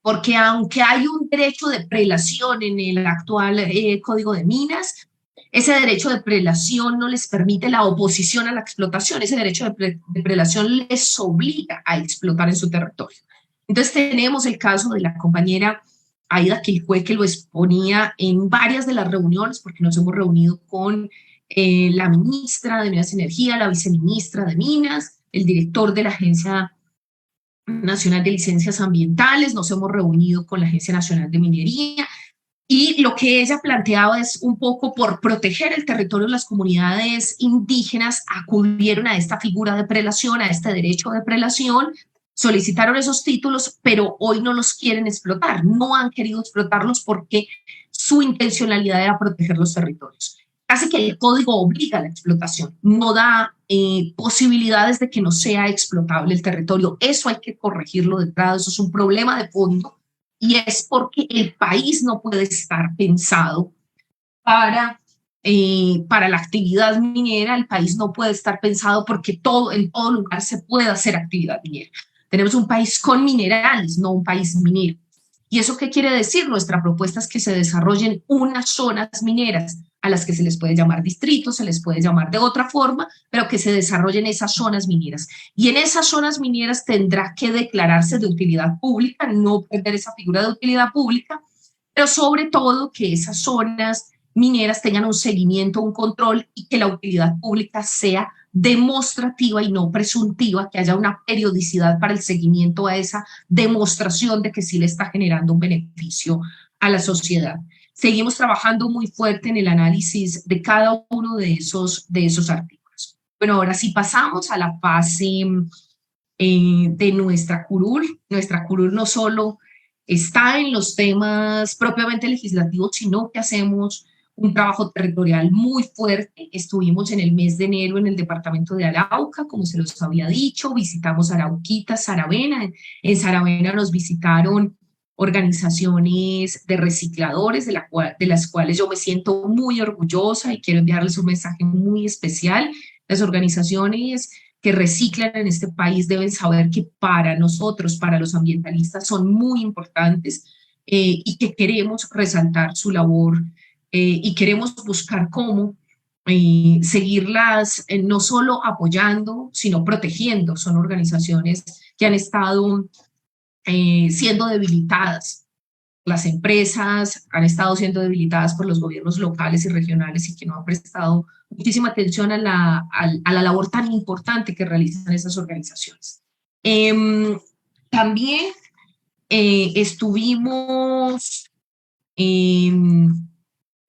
Speaker 1: porque aunque hay un derecho de prelación en el actual Código de Minas, ese derecho de prelación no les permite la oposición a la explotación, ese derecho de prelación les obliga a explotar en su territorio. Entonces tenemos el caso de la compañera Aida Quilpué, que lo exponía en varias de las reuniones, porque nos hemos reunido con la ministra de Nuevas Energías, la viceministra de Minas, el director de la Agencia Nacional de Licencias Ambientales, nos hemos reunido con la Agencia Nacional de Minería, y lo que ella planteaba es un poco por proteger el territorio de las comunidades indígenas, acudieron a esta figura de prelación, a este derecho de prelación, solicitaron esos títulos, pero hoy no los quieren explotar, no han querido explotarlos porque su intencionalidad era proteger los territorios. Casi que el código obliga a la explotación, no da posibilidades de que no sea explotable el territorio. Eso hay que corregirlo de entrada, eso es un problema de fondo, y es porque el país no puede estar pensado para la actividad minera, el país no puede estar pensado porque en todo lugar se puede hacer actividad minera. Tenemos un país con minerales, no un país minero. ¿Y eso qué quiere decir? Nuestra propuesta es que se desarrollen unas zonas mineras a las que se les puede llamar distritos, se les puede llamar de otra forma, pero que se desarrollen esas zonas mineras. Y en esas zonas mineras tendrá que declararse de utilidad pública, no perder esa figura de utilidad pública, pero sobre todo que esas zonas mineras tengan un seguimiento, un control y que la utilidad pública sea demostrativa y no presuntiva, que haya una periodicidad para el seguimiento a esa demostración de que sí le está generando un beneficio a la sociedad. Seguimos trabajando muy fuerte en el análisis de cada uno de esos artículos. Bueno, ahora sí pasamos a la fase de nuestra curul. Nuestra curul no solo está en los temas propiamente legislativos, sino que hacemos un trabajo territorial muy fuerte. Estuvimos en el mes de enero en el departamento de Arauca, como se los había dicho, visitamos Arauquita, Saravena. En Saravena nos visitaron organizaciones de recicladores, de las cuales yo me siento muy orgullosa y quiero enviarles un mensaje muy especial. Las organizaciones que reciclan en este país deben saber que para nosotros, para los ambientalistas, son muy importantes y que queremos resaltar su labor y queremos buscar cómo seguirlas no solo apoyando, sino protegiendo. Son organizaciones que han estado siendo debilitadas. Las empresas han estado siendo debilitadas por los gobiernos locales y regionales y que no han prestado muchísima atención a la labor tan importante que realizan esas organizaciones. También estuvimos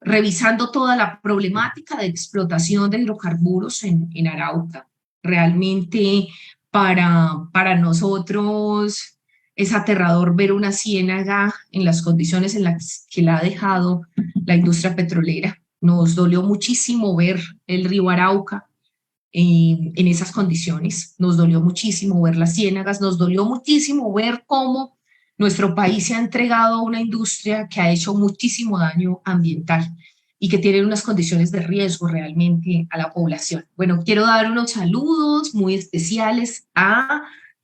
Speaker 1: revisando toda la problemática de explotación de hidrocarburos en Arauca. Realmente para nosotros es aterrador ver una ciénaga en las condiciones en las que la ha dejado la industria petrolera. Nos dolió muchísimo ver el río Arauca en esas condiciones, nos dolió muchísimo ver las ciénagas, nos dolió muchísimo ver cómo nuestro país se ha entregado a una industria que ha hecho muchísimo daño ambiental y que tiene unas condiciones de riesgo realmente a la población. Bueno, quiero dar unos saludos muy especiales a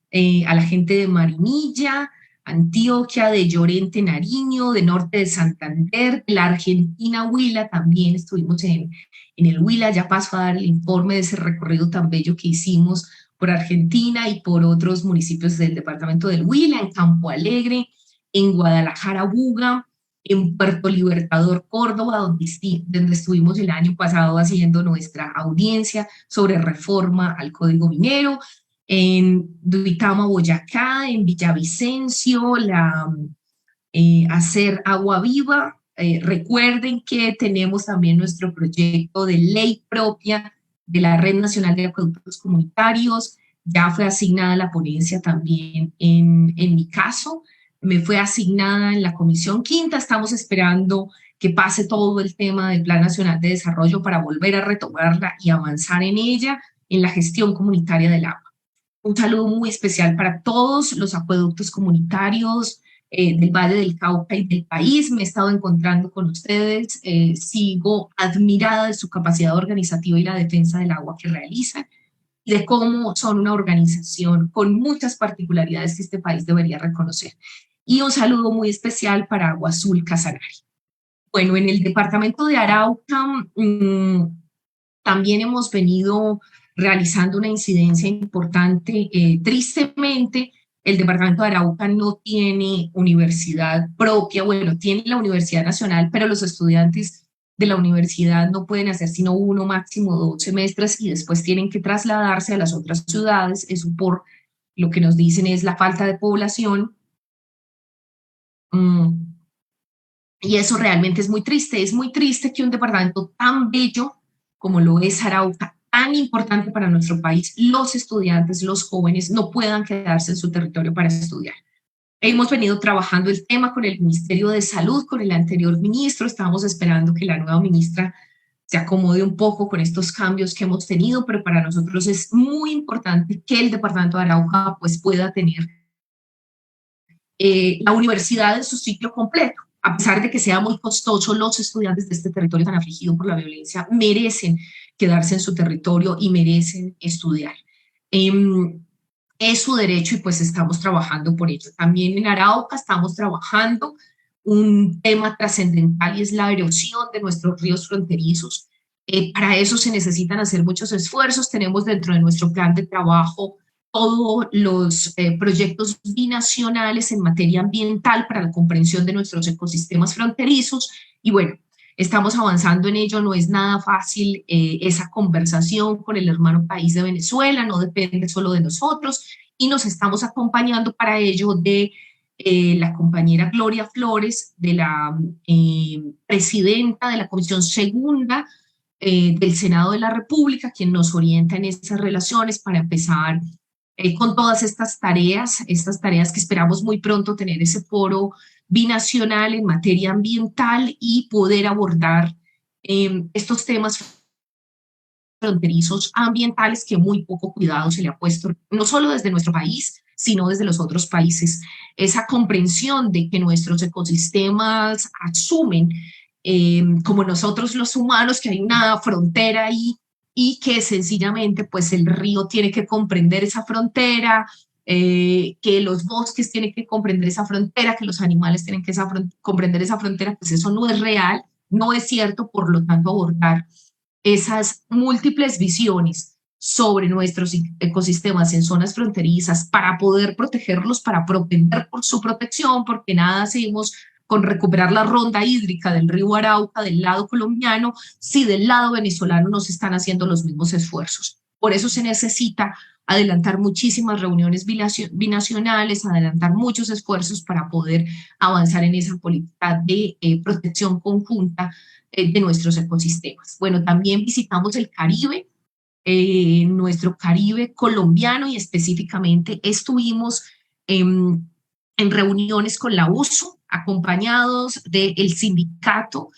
Speaker 1: la gente de Marinilla, Antioquia, de Llorente, Nariño, de Norte de Santander, de la Argentina, Huila, también estuvimos en el Huila, ya paso a dar el informe de ese recorrido tan bello que hicimos por Argentina y por otros municipios del departamento del Huila, en Campo Alegre, en Guadalajara, Buga, en Puerto Libertador, Córdoba, donde estuvimos el año pasado haciendo nuestra audiencia sobre reforma al Código Minero, en Duitama, Boyacá, en Villavicencio, hacer agua viva. Recuerden que tenemos también nuestro proyecto de ley propia de la Red Nacional de Acueductos Comunitarios. Ya fue asignada la ponencia también en mi caso. Me fue asignada en la Comisión Quinta. Estamos esperando que pase todo el tema del Plan Nacional de Desarrollo para volver a retomarla y avanzar en ella, en la gestión comunitaria del agua. Un saludo muy especial para todos los acueductos comunitarios del Valle del Cauca y del país. Me he estado encontrando con ustedes, sigo admirada de su capacidad organizativa y la defensa del agua que realizan y de cómo son una organización con muchas particularidades que este país debería reconocer. Y un saludo muy especial para Agua Azul Casanare. Bueno, en el departamento de Arauca también hemos venido realizando una incidencia importante. Tristemente, el departamento de Arauca no tiene universidad propia, bueno, tiene la Universidad Nacional, pero los estudiantes de la universidad no pueden hacer sino uno, máximo 2 semestres y después tienen que trasladarse a las otras ciudades. Eso por lo que nos dicen es la falta de población. Y eso realmente es muy triste. Es muy triste que un departamento tan bello como lo es Arauca, tan importante para nuestro país, los estudiantes, los jóvenes, no puedan quedarse en su territorio para estudiar. Hemos venido trabajando el tema con el Ministerio de Salud, con el anterior ministro. Estamos esperando que la nueva ministra se acomode un poco con estos cambios que hemos tenido, pero para nosotros es muy importante que el departamento de Arauca pues, pueda tener la universidad en su ciclo completo. A pesar de que sea muy costoso, los estudiantes de este territorio tan afligido por la violencia merecen quedarse en su territorio y merecen estudiar. Es su derecho y pues estamos trabajando por ello. También en Arauca estamos trabajando un tema trascendental y es la erosión de nuestros ríos fronterizos. Para eso se necesitan hacer muchos esfuerzos. Tenemos dentro de nuestro plan de trabajo todos los proyectos binacionales en materia ambiental para la comprensión de nuestros ecosistemas fronterizos y bueno, estamos avanzando en ello, no es nada fácil esa conversación con el hermano país de Venezuela, no depende solo de nosotros y nos estamos acompañando para ello de la compañera Gloria Flores, de la presidenta de la Comisión Segunda del Senado de la República, quien nos orienta en esas relaciones para empezar con todas estas tareas que esperamos muy pronto tener ese foro binacional en materia ambiental y poder abordar estos temas fronterizos ambientales que muy poco cuidado se le ha puesto, no solo desde nuestro país, sino desde los otros países. Esa comprensión de que nuestros ecosistemas asumen, como nosotros los humanos, que hay una frontera ahí y que sencillamente pues el río tiene que comprender esa frontera, que los bosques tienen que comprender esa frontera, que los animales tienen que comprender esa frontera, pues eso no es real, no es cierto, por lo tanto abordar esas múltiples visiones sobre nuestros ecosistemas en zonas fronterizas para poder protegerlos, para propender por su protección, porque nada hacemos con recuperar la ronda hídrica del río Arauca del lado colombiano si del lado venezolano no se están haciendo los mismos esfuerzos. Por eso se necesita adelantar muchísimas reuniones binacionales, adelantar muchos esfuerzos para poder avanzar en esa política de protección conjunta de nuestros ecosistemas. Bueno, también visitamos el Caribe, nuestro Caribe colombiano y específicamente estuvimos en reuniones con la USO, acompañados del sindicato,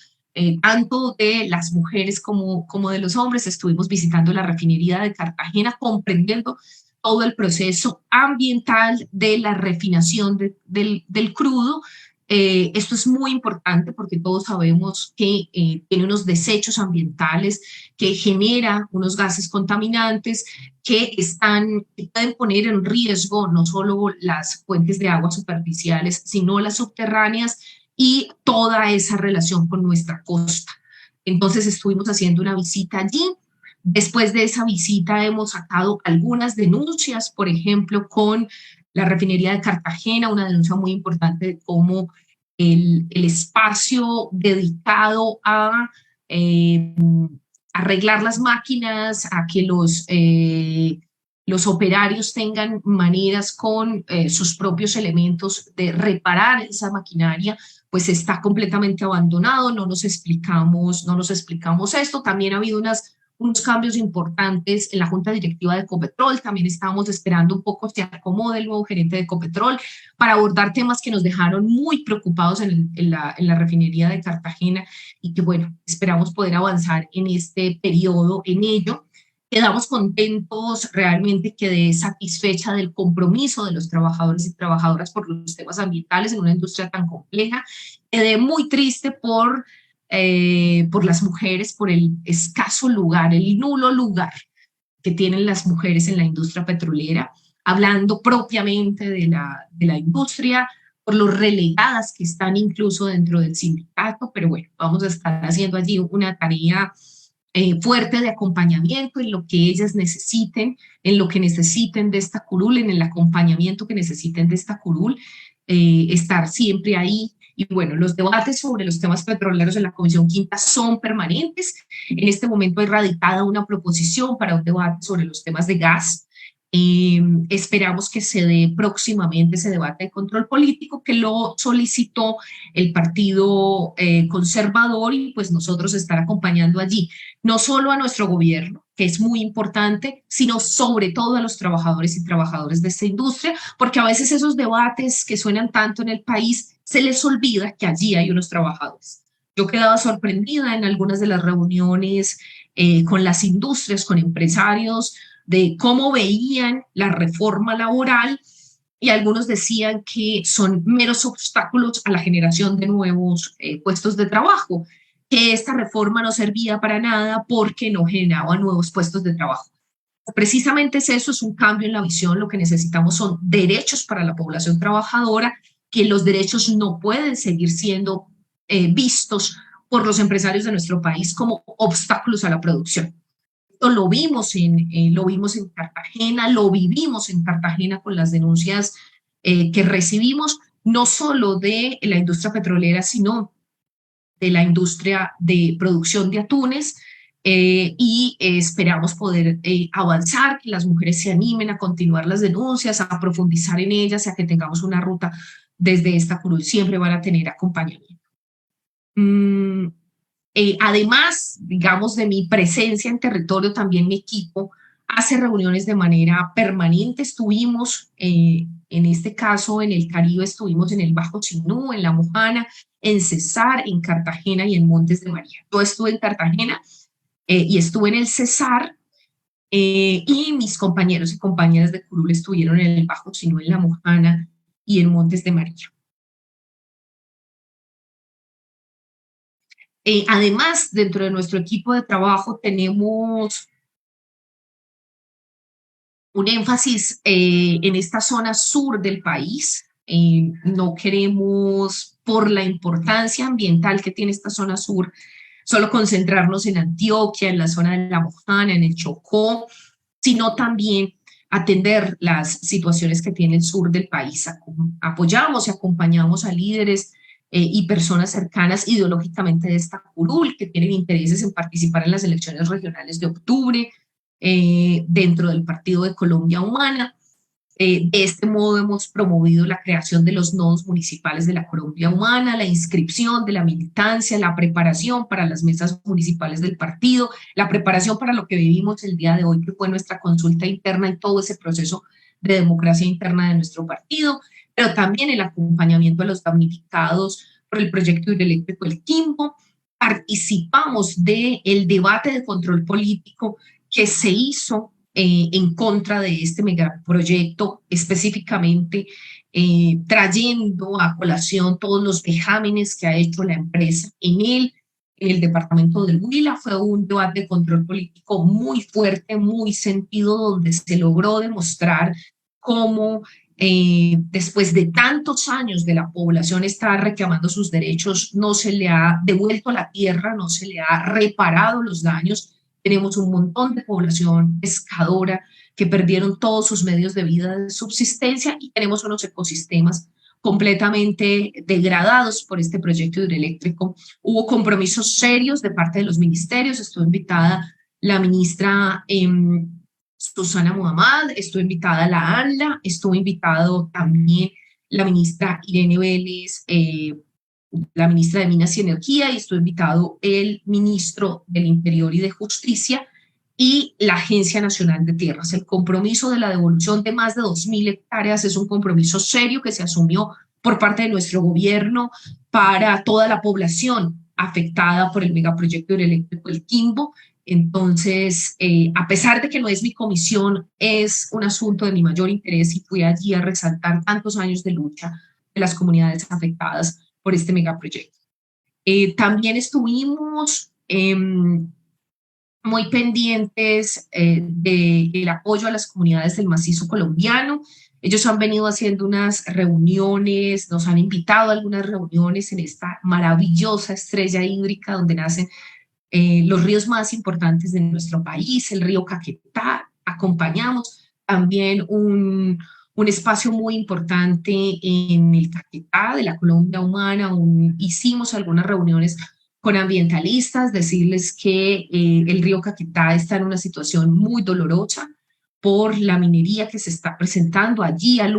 Speaker 1: tanto de las mujeres como de los hombres. Estuvimos visitando la refinería de Cartagena, comprendiendo todo el proceso ambiental de la refinación del crudo. Esto es muy importante porque todos sabemos que tiene unos desechos ambientales, que genera unos gases contaminantes que pueden poner en riesgo no solo las fuentes de agua superficiales, sino las subterráneas y toda esa relación con nuestra costa. Entonces estuvimos haciendo una visita allí. Después de esa visita hemos sacado algunas denuncias, por ejemplo, con la refinería de Cartagena, una denuncia muy importante de cómo el espacio dedicado a arreglar las máquinas, a que los operarios tengan maneras con sus propios elementos de reparar esa maquinaria, pues está completamente abandonado, no nos explicamos esto. También ha habido unas unos cambios importantes en la junta directiva de Ecopetrol. También estábamos esperando un poco se acomode el nuevo gerente de Ecopetrol para abordar temas que nos dejaron muy preocupados en la refinería de Cartagena y que, bueno, esperamos poder avanzar en este periodo en ello. Quedamos contentos, realmente quedé satisfecha del compromiso de los trabajadores y trabajadoras por los temas ambientales en una industria tan compleja. Quedé muy triste por las mujeres, por el escaso lugar, el nulo lugar que tienen las mujeres en la industria petrolera, hablando propiamente de la industria, por lo relegadas que están incluso dentro del sindicato, pero bueno, vamos a estar haciendo allí una tarea fuerte de acompañamiento en lo que ellas necesiten, en lo que necesiten de esta curul, en el acompañamiento que necesiten de esta curul, estar siempre ahí. Y bueno, los debates sobre los temas petroleros en la Comisión Quinta son permanentes. En este momento hay radicada una proposición para un debate sobre los temas de gas. Esperamos que se dé próximamente ese debate de control político que lo solicitó el Partido Conservador y pues nosotros estar acompañando allí no solo a nuestro gobierno, que es muy importante, sino sobre todo a los trabajadores y trabajadoras de esta industria, porque a veces esos debates que suenan tanto en el país se les olvida que allí hay unos trabajadores. Yo quedaba sorprendida en algunas de las reuniones con las industrias, con empresarios, de cómo veían la reforma laboral y algunos decían que son meros obstáculos a la generación de nuevos puestos de trabajo, que esta reforma no servía para nada porque no generaba nuevos puestos de trabajo. Precisamente es eso, es un cambio en la visión, lo que necesitamos son derechos para la población trabajadora, que los derechos no pueden seguir siendo vistos por los empresarios de nuestro país como obstáculos a la producción. Esto lo vimos en Cartagena, lo vivimos en Cartagena con las denuncias que recibimos, no solo de la industria petrolera, sino de la industria de producción de atunes, y esperamos poder avanzar, que las mujeres se animen a continuar las denuncias, a profundizar en ellas, a que tengamos una ruta desde esta curul, siempre van a tener acompañamiento. Mm, además, digamos, de mi presencia en territorio, también mi equipo hace reuniones de manera permanente. Estuvimos, en este caso, en el Caribe, estuvimos en el Bajo Sinú, en La Mojana, en Cesar, en Cartagena y en Montes de María. Yo estuve en Cartagena y estuve en el Cesar, y mis compañeros y compañeras de curul estuvieron en el Bajo Sinú, en La Mojana y en Montes de María. Además, dentro de nuestro equipo de trabajo tenemos un énfasis en esta zona sur del país. No queremos, por la importancia ambiental que tiene esta zona sur, solo concentrarnos en Antioquia, en la zona de La Mojana, en el Chocó, sino también atender las situaciones que tiene el sur del país. Apoyamos y acompañamos a líderes y personas cercanas ideológicamente de esta curul que tienen intereses en participar en las elecciones regionales de octubre dentro del Partido de Colombia Humana. De este modo hemos promovido la creación de los nodos municipales de la Colombia Humana, la inscripción de la militancia, la preparación para las mesas municipales del partido, la preparación para lo que vivimos el día de hoy, que fue nuestra consulta interna y todo ese proceso de democracia interna de nuestro partido, pero también el acompañamiento a los damnificados por el proyecto hidroeléctrico El Quimbo. Participamos del debate de control político que se hizo en contra de este megaproyecto, específicamente trayendo a colación todos los vejámenes que ha hecho la empresa en el departamento del Huila. Fue un debate de control político muy fuerte, muy sentido, donde se logró demostrar cómo después de tantos años de la población estar reclamando sus derechos, no se le ha devuelto la tierra, no se le ha reparado los daños. Tenemos un montón de población pescadora que perdieron todos sus medios de vida de subsistencia y tenemos unos ecosistemas completamente degradados por este proyecto hidroeléctrico. Hubo compromisos serios de parte de los ministerios. Estuvo invitada la ministra Susana Muhammad, estuvo invitada la ANLA, estuvo invitado también la ministra Irene Vélez, la ministra de Minas y Energía, y estuvo invitado el ministro del Interior y de Justicia, y la Agencia Nacional de Tierras. El compromiso de la devolución de más de 2.000 hectáreas es un compromiso serio que se asumió por parte de nuestro gobierno para toda la población afectada por el megaproyecto hidroeléctrico El Quimbo. Entonces, a pesar de que no es mi comisión, es un asunto de mi mayor interés y fui allí a resaltar tantos años de lucha de las comunidades afectadas por este megaproyecto. También estuvimos muy pendientes del apoyo a las comunidades del macizo colombiano. Ellos han venido haciendo unas reuniones, nos han invitado a algunas reuniones en esta maravillosa estrella hídrica donde nacen los ríos más importantes de nuestro país, el río Caquetá. Acompañamos también un espacio muy importante en el Caquetá de la Colombia Humana. Hicimos algunas reuniones con ambientalistas, decirles que el río Caquetá está en una situación muy dolorosa por la minería que se está presentando allí a la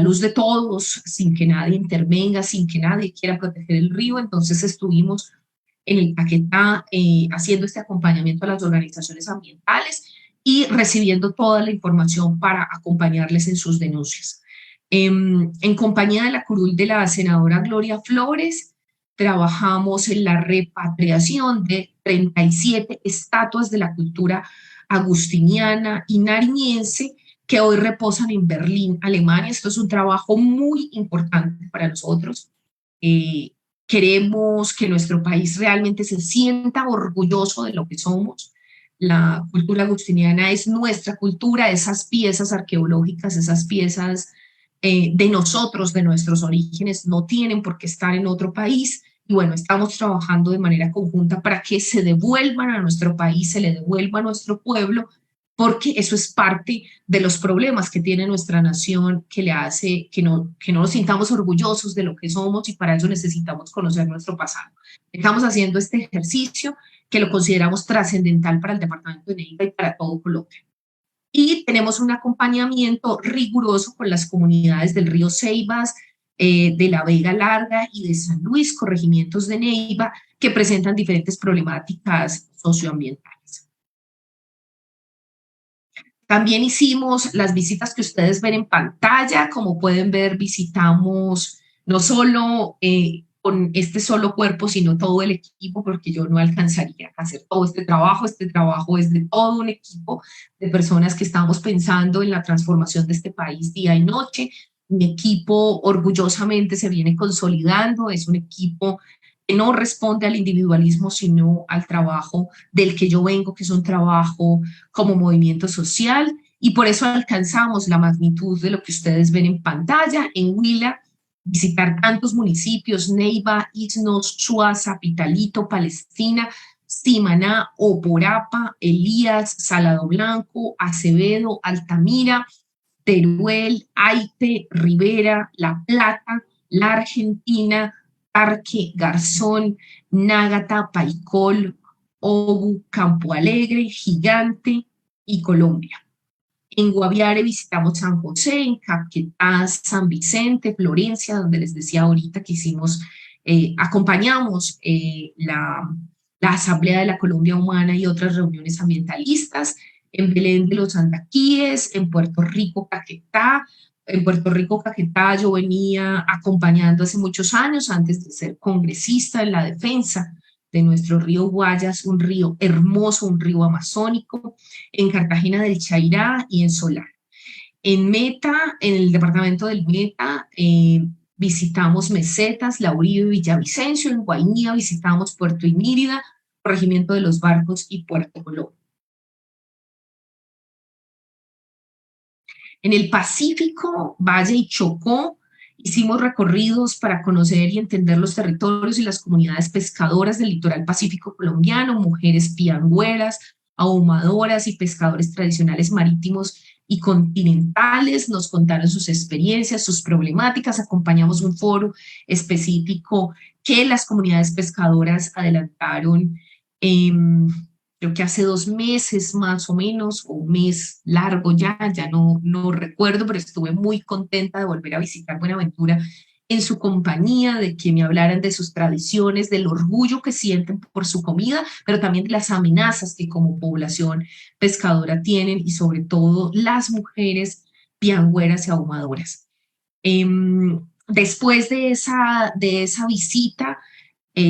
Speaker 1: luz de todos, sin que nadie intervenga, sin que nadie quiera proteger el río. Entonces estuvimos en el Caquetá haciendo este acompañamiento a las organizaciones ambientales y recibiendo toda la información para acompañarles en sus denuncias. En compañía de la curul de la senadora Gloria Flores, trabajamos en la repatriación de 37 estatuas de la cultura agustiniana y nariñense que hoy reposan en Berlín, Alemania. Esto es un trabajo muy importante para nosotros. Queremos que nuestro país realmente se sienta orgulloso de lo que somos. La cultura agustiniana es nuestra cultura, esas piezas arqueológicas, esas piezas de nosotros, de nuestros orígenes, no tienen por qué estar en otro país. Y bueno, estamos trabajando de manera conjunta para que se devuelvan a nuestro país, se le devuelva a nuestro pueblo, porque eso es parte de los problemas que tiene nuestra nación, que le hace que no nos sintamos orgullosos de lo que somos, y para eso necesitamos conocer nuestro pasado. Estamos haciendo este ejercicio que lo consideramos trascendental para el departamento de Neiva y para todo Colombia. Y tenemos un acompañamiento riguroso con las comunidades del río Ceibas, de la Vega Larga y de San Luis, corregimientos de Neiva, que presentan diferentes problemáticas socioambientales. También hicimos las visitas que ustedes ven en pantalla. Como pueden ver, visitamos no solo con este solo cuerpo, sino todo el equipo, porque yo no alcanzaría a hacer todo este trabajo. Este trabajo es de todo un equipo de personas que estamos pensando en la transformación de este país día y noche. Mi equipo orgullosamente se viene consolidando, es un equipo que no responde al individualismo, sino al trabajo del que yo vengo, que es un trabajo como movimiento social, y por eso alcanzamos la magnitud de lo que ustedes ven en pantalla. En Huila, visitar tantos municipios: Neiva, Isnos, Suaza, Pitalito, Palestina, Simaná, Oporapa, Elías, Salado Blanco, Acevedo, Altamira, Teruel, Aite, Rivera, La Plata, La Argentina, Parque, Garzón, Nágata, Paicol, Obu, Campo Alegre, Gigante y Colombia. En Guaviare visitamos San José, en Caquetá, San Vicente, Florencia, donde les decía ahorita que acompañamos la Asamblea de la Colombia Humana y otras reuniones ambientalistas. En Belén de los Andaquíes, en Puerto Rico, Caquetá. En Puerto Rico, Caquetá, yo venía acompañando hace muchos años, antes de ser congresista, en la defensa de nuestro río Guayas, un río hermoso, un río amazónico. En Cartagena del Chairá y en Solar. En Meta, en el departamento del Meta, visitamos Mesetas, La Uribe, Villavicencio. En Guainía visitamos Puerto Inírida, Corregimiento de los Barcos y Puerto Colón. En el Pacífico, Valle y Chocó, hicimos recorridos para conocer y entender los territorios y las comunidades pescadoras del litoral pacífico colombiano, mujeres piangüeras, ahumadoras y pescadores tradicionales marítimos y continentales. Nos contaron sus experiencias, sus problemáticas. Acompañamos un foro específico que las comunidades pescadoras adelantaron, creo que hace 2 meses más o menos, o un mes largo ya no recuerdo, pero estuve muy contenta de volver a visitar Buenaventura en su compañía, de que me hablaran de sus tradiciones, del orgullo que sienten por su comida, pero también de las amenazas que como población pescadora tienen y sobre todo las mujeres piangüeras y ahumadoras. Después de esa visita,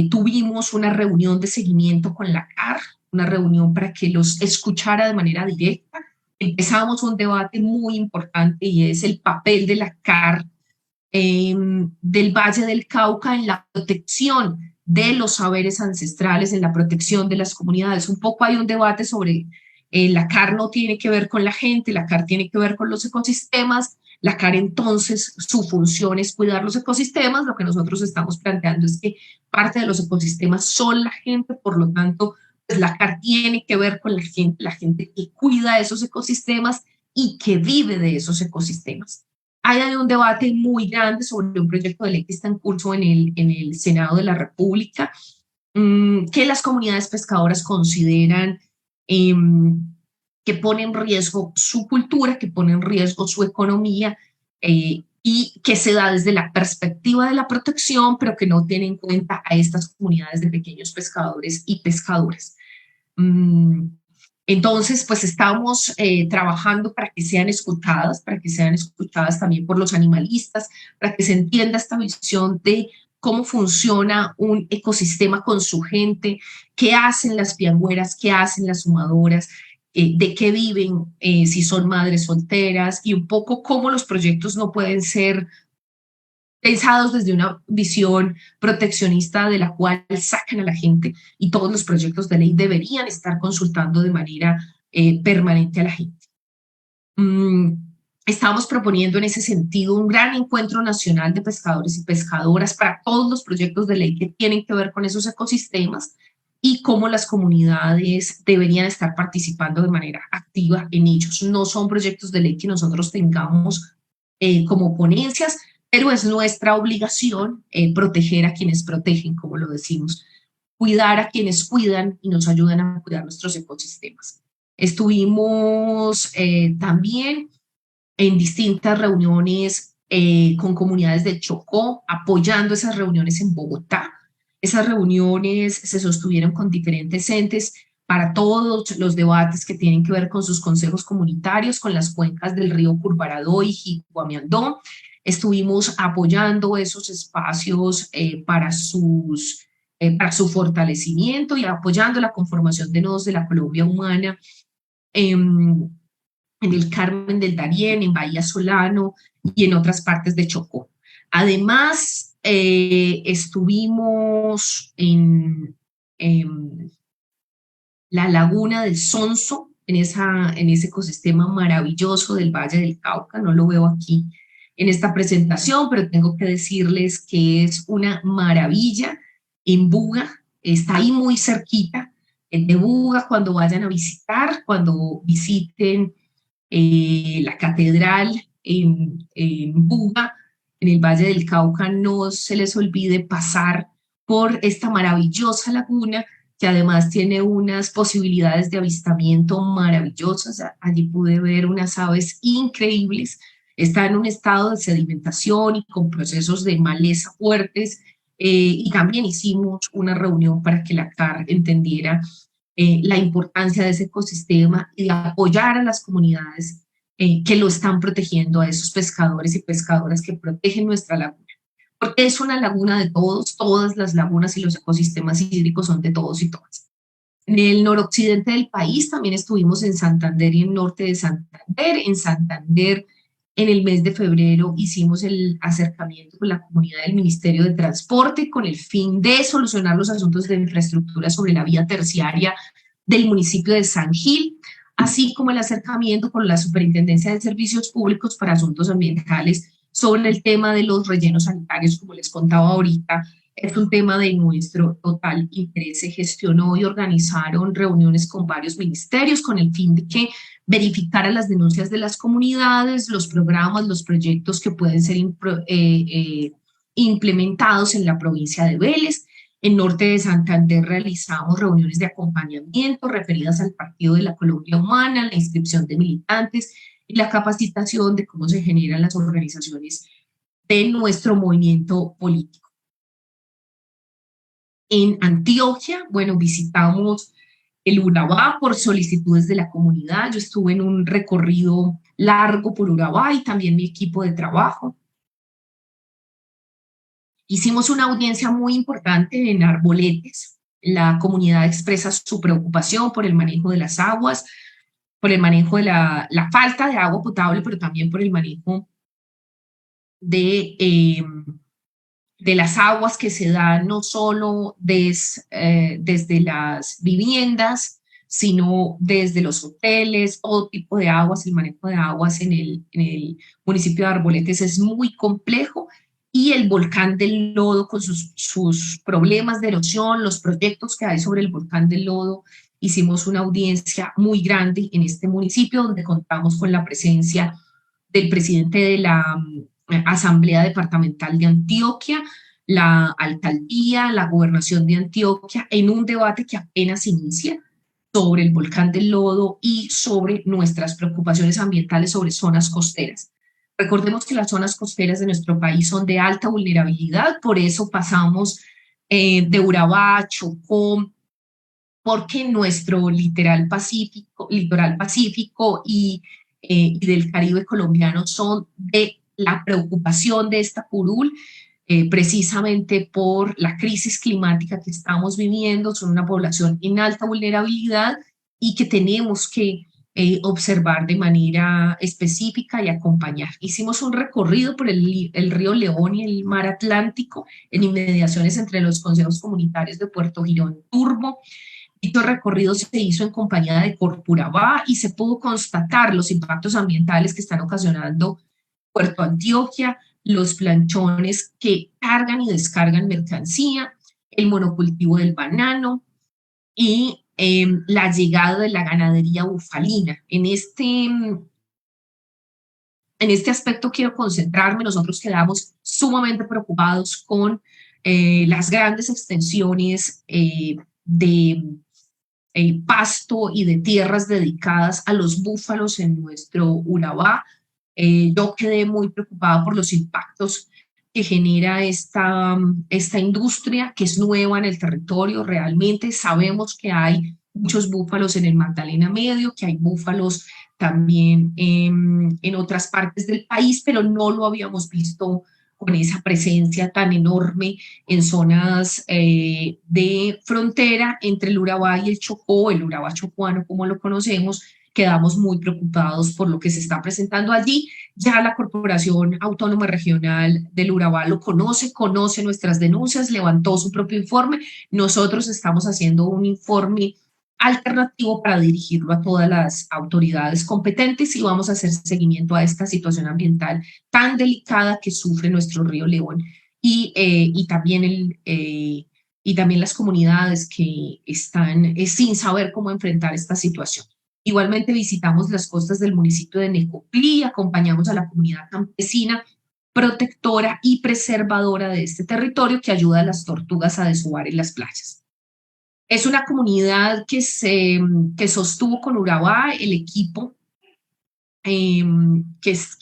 Speaker 1: tuvimos una reunión de seguimiento con la CAR, una reunión para que los escuchara de manera directa. Empezamos un debate muy importante y es el papel de la CAR del Valle del Cauca en la protección de los saberes ancestrales, en la protección de las comunidades. Un poco hay un debate sobre la CAR no tiene que ver con la gente, la CAR tiene que ver con los ecosistemas. La CAR entonces su función es cuidar los ecosistemas. Lo que nosotros estamos planteando es que parte de los ecosistemas son la gente, por lo tanto, pues la CAR tiene que ver con la gente que cuida esos ecosistemas y que vive de esos ecosistemas. Hay un debate muy grande sobre un proyecto de ley que está en curso en el Senado de la República, que las comunidades pescadoras consideran eh, que pone en riesgo su cultura, que pone en riesgo su economía y que se da desde la perspectiva de la protección, pero que no tiene en cuenta a estas comunidades de pequeños pescadores y pescadoras. Mm, entonces, pues estamos trabajando para que sean escuchadas también por los animalistas, para que se entienda esta visión de cómo funciona un ecosistema con su gente, qué hacen las piangüeras, qué hacen las humadoras, de qué viven, si son madres solteras y un poco cómo los proyectos no pueden ser pensados desde una visión proteccionista de la cual sacan a la gente y todos los proyectos de ley deberían estar consultando de manera permanente a la gente. Estamos proponiendo en ese sentido un gran encuentro nacional de pescadores y pescadoras para todos los proyectos de ley que tienen que ver con esos ecosistemas y cómo las comunidades deberían estar participando de manera activa en ellos. No son proyectos de ley que nosotros tengamos como ponencias, pero es nuestra obligación proteger a quienes protegen, como lo decimos, cuidar a quienes cuidan y nos ayudan a cuidar nuestros ecosistemas. Estuvimos también en distintas reuniones con comunidades del Chocó, apoyando esas reuniones en Bogotá. Esas reuniones se sostuvieron con diferentes entes para todos los debates que tienen que ver con sus consejos comunitarios, con las cuencas del río Curvarado y Jiguamiandó. Estuvimos apoyando esos espacios para su fortalecimiento y apoyando la conformación de nodos de la Colombia humana en el Carmen del Darién, en Bahía Solano y en otras partes de Chocó. Además, estuvimos en la laguna del Sonso, en ese ecosistema maravilloso del Valle del Cauca. No lo veo aquí en esta presentación, pero tengo que decirles que es una maravilla en Buga, está ahí muy cerquita de Buga. Cuando vayan a visitar, cuando visiten la catedral en Buga, en el Valle del Cauca, no se les olvide pasar por esta maravillosa laguna que además tiene unas posibilidades de avistamiento maravillosas. Allí pude ver unas aves increíbles. Está en un estado de sedimentación y con procesos de maleza fuertes. Y también hicimos una reunión para que la CAR entendiera la importancia de ese ecosistema y de apoyar a las comunidades que lo están protegiendo, a esos pescadores y pescadoras que protegen nuestra laguna. Porque es una laguna de todos, todas las lagunas y los ecosistemas hídricos son de todos y todas. En el noroccidente del país también estuvimos en Santander y en norte de Santander. En Santander, en el mes de febrero, hicimos el acercamiento con la comunidad del Ministerio de Transporte con el fin de solucionar los asuntos de infraestructura sobre la vía terciaria del municipio de San Gil, así como el acercamiento con la Superintendencia de Servicios Públicos para Asuntos Ambientales sobre el tema de los rellenos sanitarios, como les contaba ahorita. Es un tema de nuestro total interés. Se gestionó y organizaron reuniones con varios ministerios con el fin de que verificara las denuncias de las comunidades, los programas, los proyectos que pueden ser implementados en la provincia de Vélez. En norte de Santander realizamos reuniones de acompañamiento referidas al Partido de la Colombia Humana, la inscripción de militantes y la capacitación de cómo se generan las organizaciones de nuestro movimiento político. En Antioquia, bueno, visitamos el Urabá por solicitudes de la comunidad. Yo estuve en un recorrido largo por Urabá y también mi equipo de trabajo. Hicimos una audiencia muy importante en Arboletes. La comunidad expresa su preocupación por el manejo de las aguas, por el manejo de la falta de agua potable, pero también por el manejo de, de las aguas que se dan no solo desde las viviendas, sino desde los hoteles, todo tipo de aguas. El manejo de aguas en el municipio de Arboletes es muy complejo y el volcán del Lodo con sus problemas de erosión, los proyectos que hay sobre el volcán del Lodo. Hicimos una audiencia muy grande en este municipio donde contamos con la presencia del presidente de la Asamblea Departamental de Antioquia, la alcaldía, la gobernación de Antioquia, en un debate que apenas inicia sobre el volcán del Lodo y sobre nuestras preocupaciones ambientales sobre zonas costeras. Recordemos que las zonas costeras de nuestro país son de alta vulnerabilidad, por eso pasamos de Urabá, Chocó, porque nuestro litoral pacífico y del Caribe colombiano son de la preocupación de esta curul, precisamente por la crisis climática que estamos viviendo. Son una población en alta vulnerabilidad y que tenemos que observar de manera específica y acompañar. Hicimos un recorrido por el río León y el mar Atlántico en inmediaciones entre los consejos comunitarios de Puerto Girón Turbo. Dicho recorrido se hizo en compañía de Corpurabá y se pudo constatar los impactos ambientales que están ocasionando Puerto Antioquia, los planchones que cargan y descargan mercancía, el monocultivo del banano y la llegada de la ganadería bufalina. En este aspecto quiero concentrarme. Nosotros quedamos sumamente preocupados con las grandes extensiones de pasto y de tierras dedicadas a los búfalos en nuestro Urabá. Yo quedé muy preocupada por los impactos que genera esta industria que es nueva en el territorio. Realmente sabemos que hay muchos búfalos en el Magdalena Medio, que hay búfalos también en otras partes del país, pero no lo habíamos visto con esa presencia tan enorme en zonas de frontera entre el Urabá y el Chocó, el Urabá chocuano como lo conocemos. Quedamos muy preocupados por lo que se está presentando allí. Ya la Corporación Autónoma Regional del Urabá lo conoce nuestras denuncias, levantó su propio informe. Nosotros estamos haciendo un informe alternativo para dirigirlo a todas las autoridades competentes y vamos a hacer seguimiento a esta situación ambiental tan delicada que sufre nuestro río León y también y también las comunidades que están sin saber cómo enfrentar esta situación. Igualmente visitamos las costas del municipio de Necoclí, acompañamos a la comunidad campesina protectora y preservadora de este territorio que ayuda a las tortugas a desovar en las playas. Es una comunidad que sostuvo con Urabá el equipo que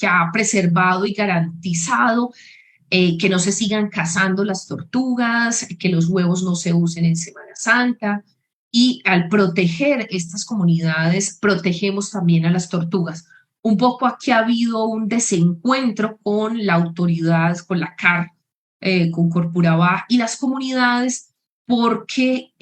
Speaker 1: ha preservado y garantizado que no se sigan cazando las tortugas, que los huevos no se usen en Semana Santa. Y al proteger estas comunidades, protegemos también a las tortugas. Un poco aquí ha habido un desencuentro con la autoridad, con la CAR, con Corpurabá y las comunidades, porque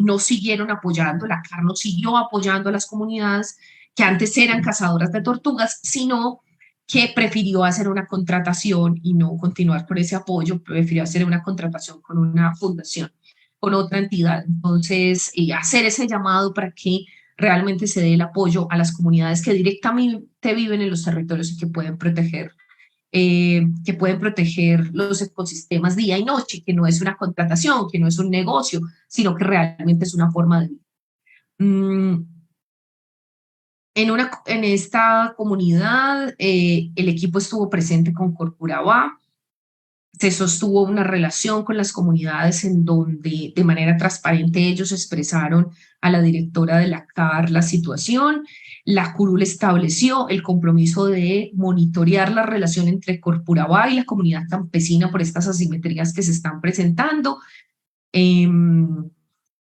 Speaker 1: no siguieron apoyando, la CAR no siguió apoyando a las comunidades que antes eran cazadoras de tortugas, sino que prefirió hacer una contratación y no continuar con ese apoyo, prefirió hacer una contratación con una fundación, con otra entidad. Entonces, hacer ese llamado para que realmente se dé el apoyo a las comunidades que directamente viven en los territorios y que pueden proteger los ecosistemas día y noche, que no es una contratación, que no es un negocio, sino que realmente es una forma de vida. En esta comunidad, el equipo estuvo presente con Corpurabá, se sostuvo una relación con las comunidades en donde de manera transparente ellos expresaron a la directora de la CAR la situación. La curul estableció el compromiso de monitorear la relación entre Corpuravá y la comunidad campesina por estas asimetrías que se están presentando. Eh,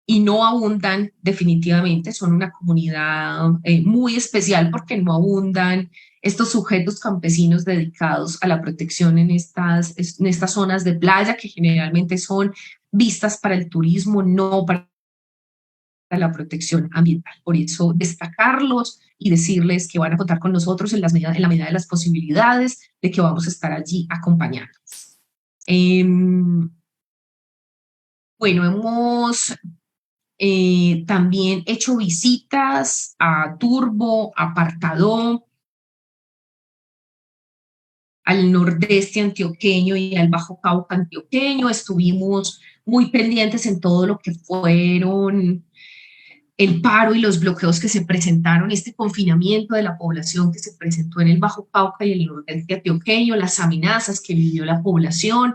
Speaker 1: y no abundan definitivamente, son una comunidad muy especial porque no abundan estos sujetos campesinos dedicados a la protección en estas zonas de playa que generalmente son vistas para el turismo, no para la protección ambiental. Por eso destacarlos y decirles que van a contar con nosotros en la medida de las posibilidades, de que vamos a estar allí acompañándolos. Bueno, hemos también hecho visitas a Turbo, a Apartadó, al nordeste antioqueño y al Bajo Cauca antioqueño. Estuvimos muy pendientes en todo lo que fueron el paro y los bloqueos que se presentaron, este confinamiento de la población que se presentó en el Bajo Cauca y el nordeste antioqueño, las amenazas que vivió la población.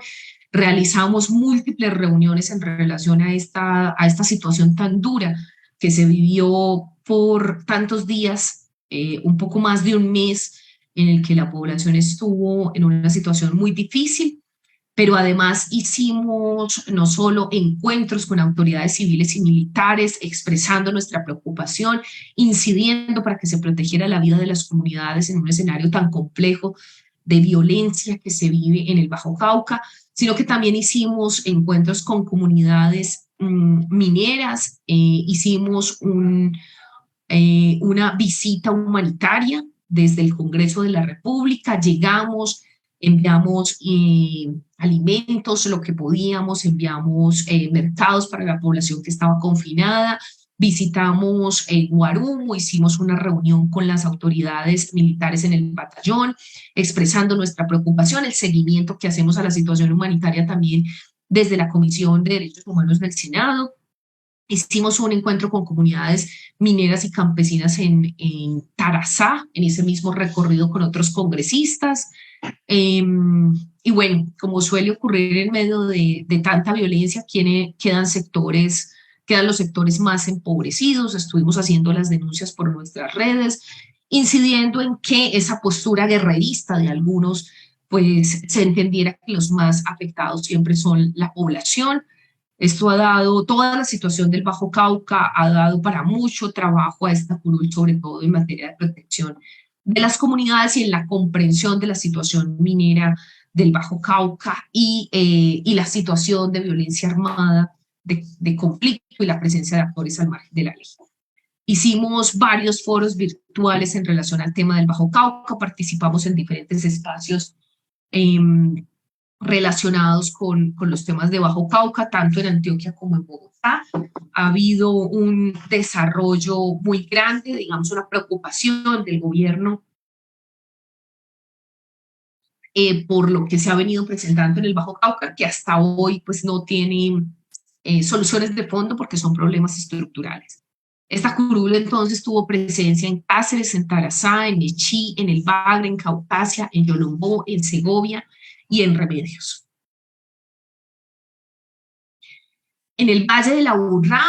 Speaker 1: Realizamos múltiples reuniones en relación a esta situación tan dura que se vivió por tantos días, un poco más de un mes, en el que la población estuvo en una situación muy difícil, pero además hicimos no solo encuentros con autoridades civiles y militares, expresando nuestra preocupación, incidiendo para que se protegiera la vida de las comunidades en un escenario tan complejo de violencia que se vive en el Bajo Cauca, sino que también hicimos encuentros con comunidades mineras, hicimos una visita humanitaria desde el Congreso de la República, llegamos, enviamos alimentos, lo que podíamos, enviamos mercados para la población que estaba confinada, visitamos Guarumo, hicimos una reunión con las autoridades militares en el batallón, expresando nuestra preocupación, el seguimiento que hacemos a la situación humanitaria también desde la Comisión de Derechos Humanos del Senado. Hicimos un encuentro con comunidades mineras y campesinas en Tarazá, en ese mismo recorrido con otros congresistas. Y bueno, como suele ocurrir en medio de tanta violencia, quedan los sectores más empobrecidos. Estuvimos haciendo las denuncias por nuestras redes, incidiendo en que esa postura guerrerista de algunos, pues se entendiera que los más afectados siempre son la población. Esto ha dado, toda la situación del Bajo Cauca ha dado para mucho trabajo a esta curul, sobre todo en materia de protección de las comunidades y en la comprensión de la situación minera del Bajo Cauca y la situación de violencia armada, de conflicto y la presencia de actores al margen de la ley. Hicimos varios foros virtuales en relación al tema del Bajo Cauca, participamos en diferentes espacios eh, relacionados con los temas de Bajo Cauca, tanto en Antioquia como en Bogotá. Ha habido un desarrollo muy grande, digamos, una preocupación del gobierno por lo que se ha venido presentando en el Bajo Cauca, que hasta hoy pues no tiene soluciones de fondo porque son problemas estructurales. Esta curul entonces tuvo presencia en Cáceres, en Tarazá, en Nechí, en el Bagre, en Caucasia, en Yolombó, en Segovia y en Remedios. En el Valle de la Urrá,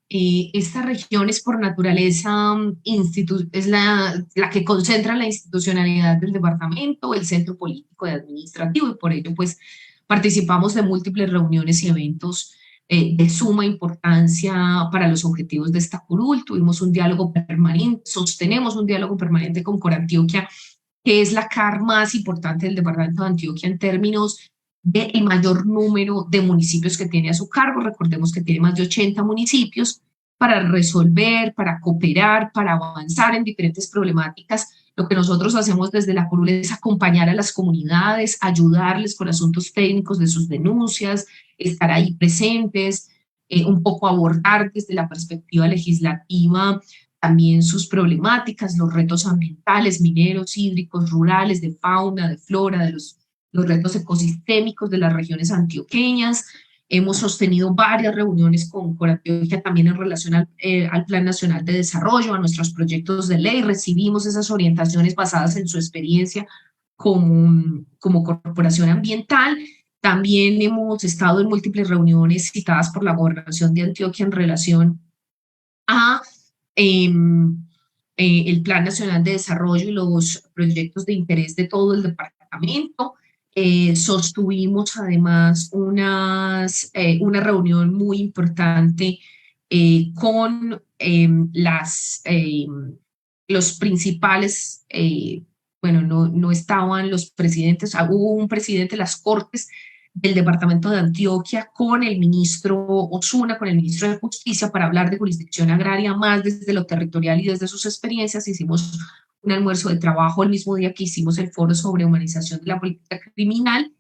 Speaker 1: esta región es por naturaleza es la que concentra la institucionalidad del departamento, el centro político y administrativo, y por ello pues participamos de múltiples reuniones y eventos de suma importancia para los objetivos de esta curul. Tuvimos un diálogo permanente, sostenemos un diálogo permanente con Corantioquia, que es la CAR más importante del departamento de Antioquia en términos del mayor número de municipios que tiene a su cargo. Recordemos que tiene más de 80 municipios para resolver, para cooperar, para avanzar en diferentes problemáticas. Lo que nosotros hacemos desde la curul es acompañar a las comunidades, ayudarles con asuntos técnicos de sus denuncias, estar ahí presentes, un poco abordar desde la perspectiva legislativa también sus problemáticas, los retos ambientales, mineros, hídricos, rurales, de fauna, de flora, de los retos ecosistémicos de las regiones antioqueñas. Hemos sostenido varias reuniones con Antioquia también en relación al Plan Nacional de Desarrollo, a nuestros proyectos de ley. Recibimos esas orientaciones basadas en su experiencia como corporación ambiental. También hemos estado en múltiples reuniones citadas por la Gobernación de Antioquia en relación a el Plan Nacional de Desarrollo y los proyectos de interés de todo el departamento. Sostuvimos además una reunión muy importante con los principales, bueno, no estaban los presidentes, hubo un presidente de las Cortes del departamento de Antioquia con el ministro Osuna, con el ministro de Justicia, para hablar de jurisdicción agraria más desde lo territorial y desde sus experiencias. Hicimos un almuerzo de trabajo el mismo día que hicimos el foro sobre humanización de la política criminal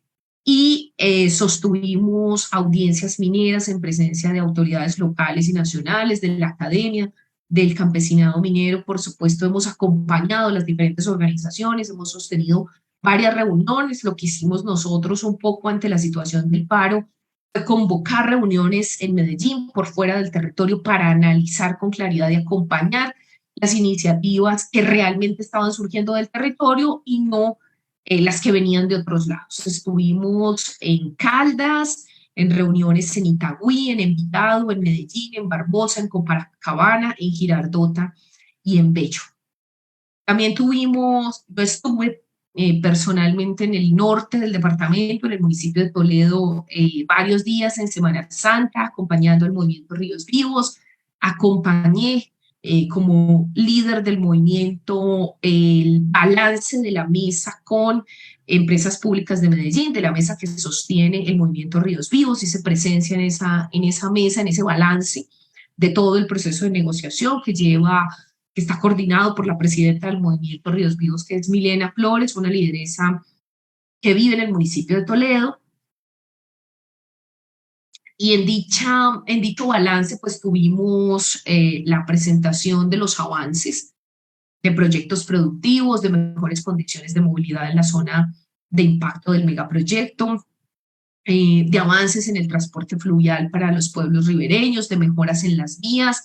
Speaker 1: y sostuvimos audiencias mineras en presencia de autoridades locales y nacionales, de la academia, del campesinado minero. Por supuesto, hemos acompañado a las diferentes organizaciones, hemos sostenido varias reuniones. Lo que hicimos nosotros un poco ante la situación del paro fue convocar reuniones en Medellín por fuera del territorio para analizar con claridad y acompañar las iniciativas que realmente estaban surgiendo del territorio y no las que venían de otros lados. Estuvimos en Caldas, en reuniones en Itagüí, en Envigado, en Medellín, en Barbosa, en Copacabana, en Girardota y en Bello. También yo estuve personalmente en el norte del departamento, en el municipio de Toledo, varios días en Semana Santa, acompañando el movimiento Ríos Vivos. Acompañé como líder del movimiento el balance de la mesa con empresas públicas de Medellín, de la mesa que sostiene el movimiento Ríos Vivos. Hice presencia en esa mesa, en ese balance de todo el proceso de negociación que está coordinado por la presidenta del movimiento Ríos Vivos, que es Milena Flores, una lideresa que vive en el municipio de Toledo. Y en dicho balance, pues tuvimos la presentación de los avances de proyectos productivos, de mejores condiciones de movilidad en la zona de impacto del megaproyecto, de avances en el transporte fluvial para los pueblos ribereños, de mejoras en las vías.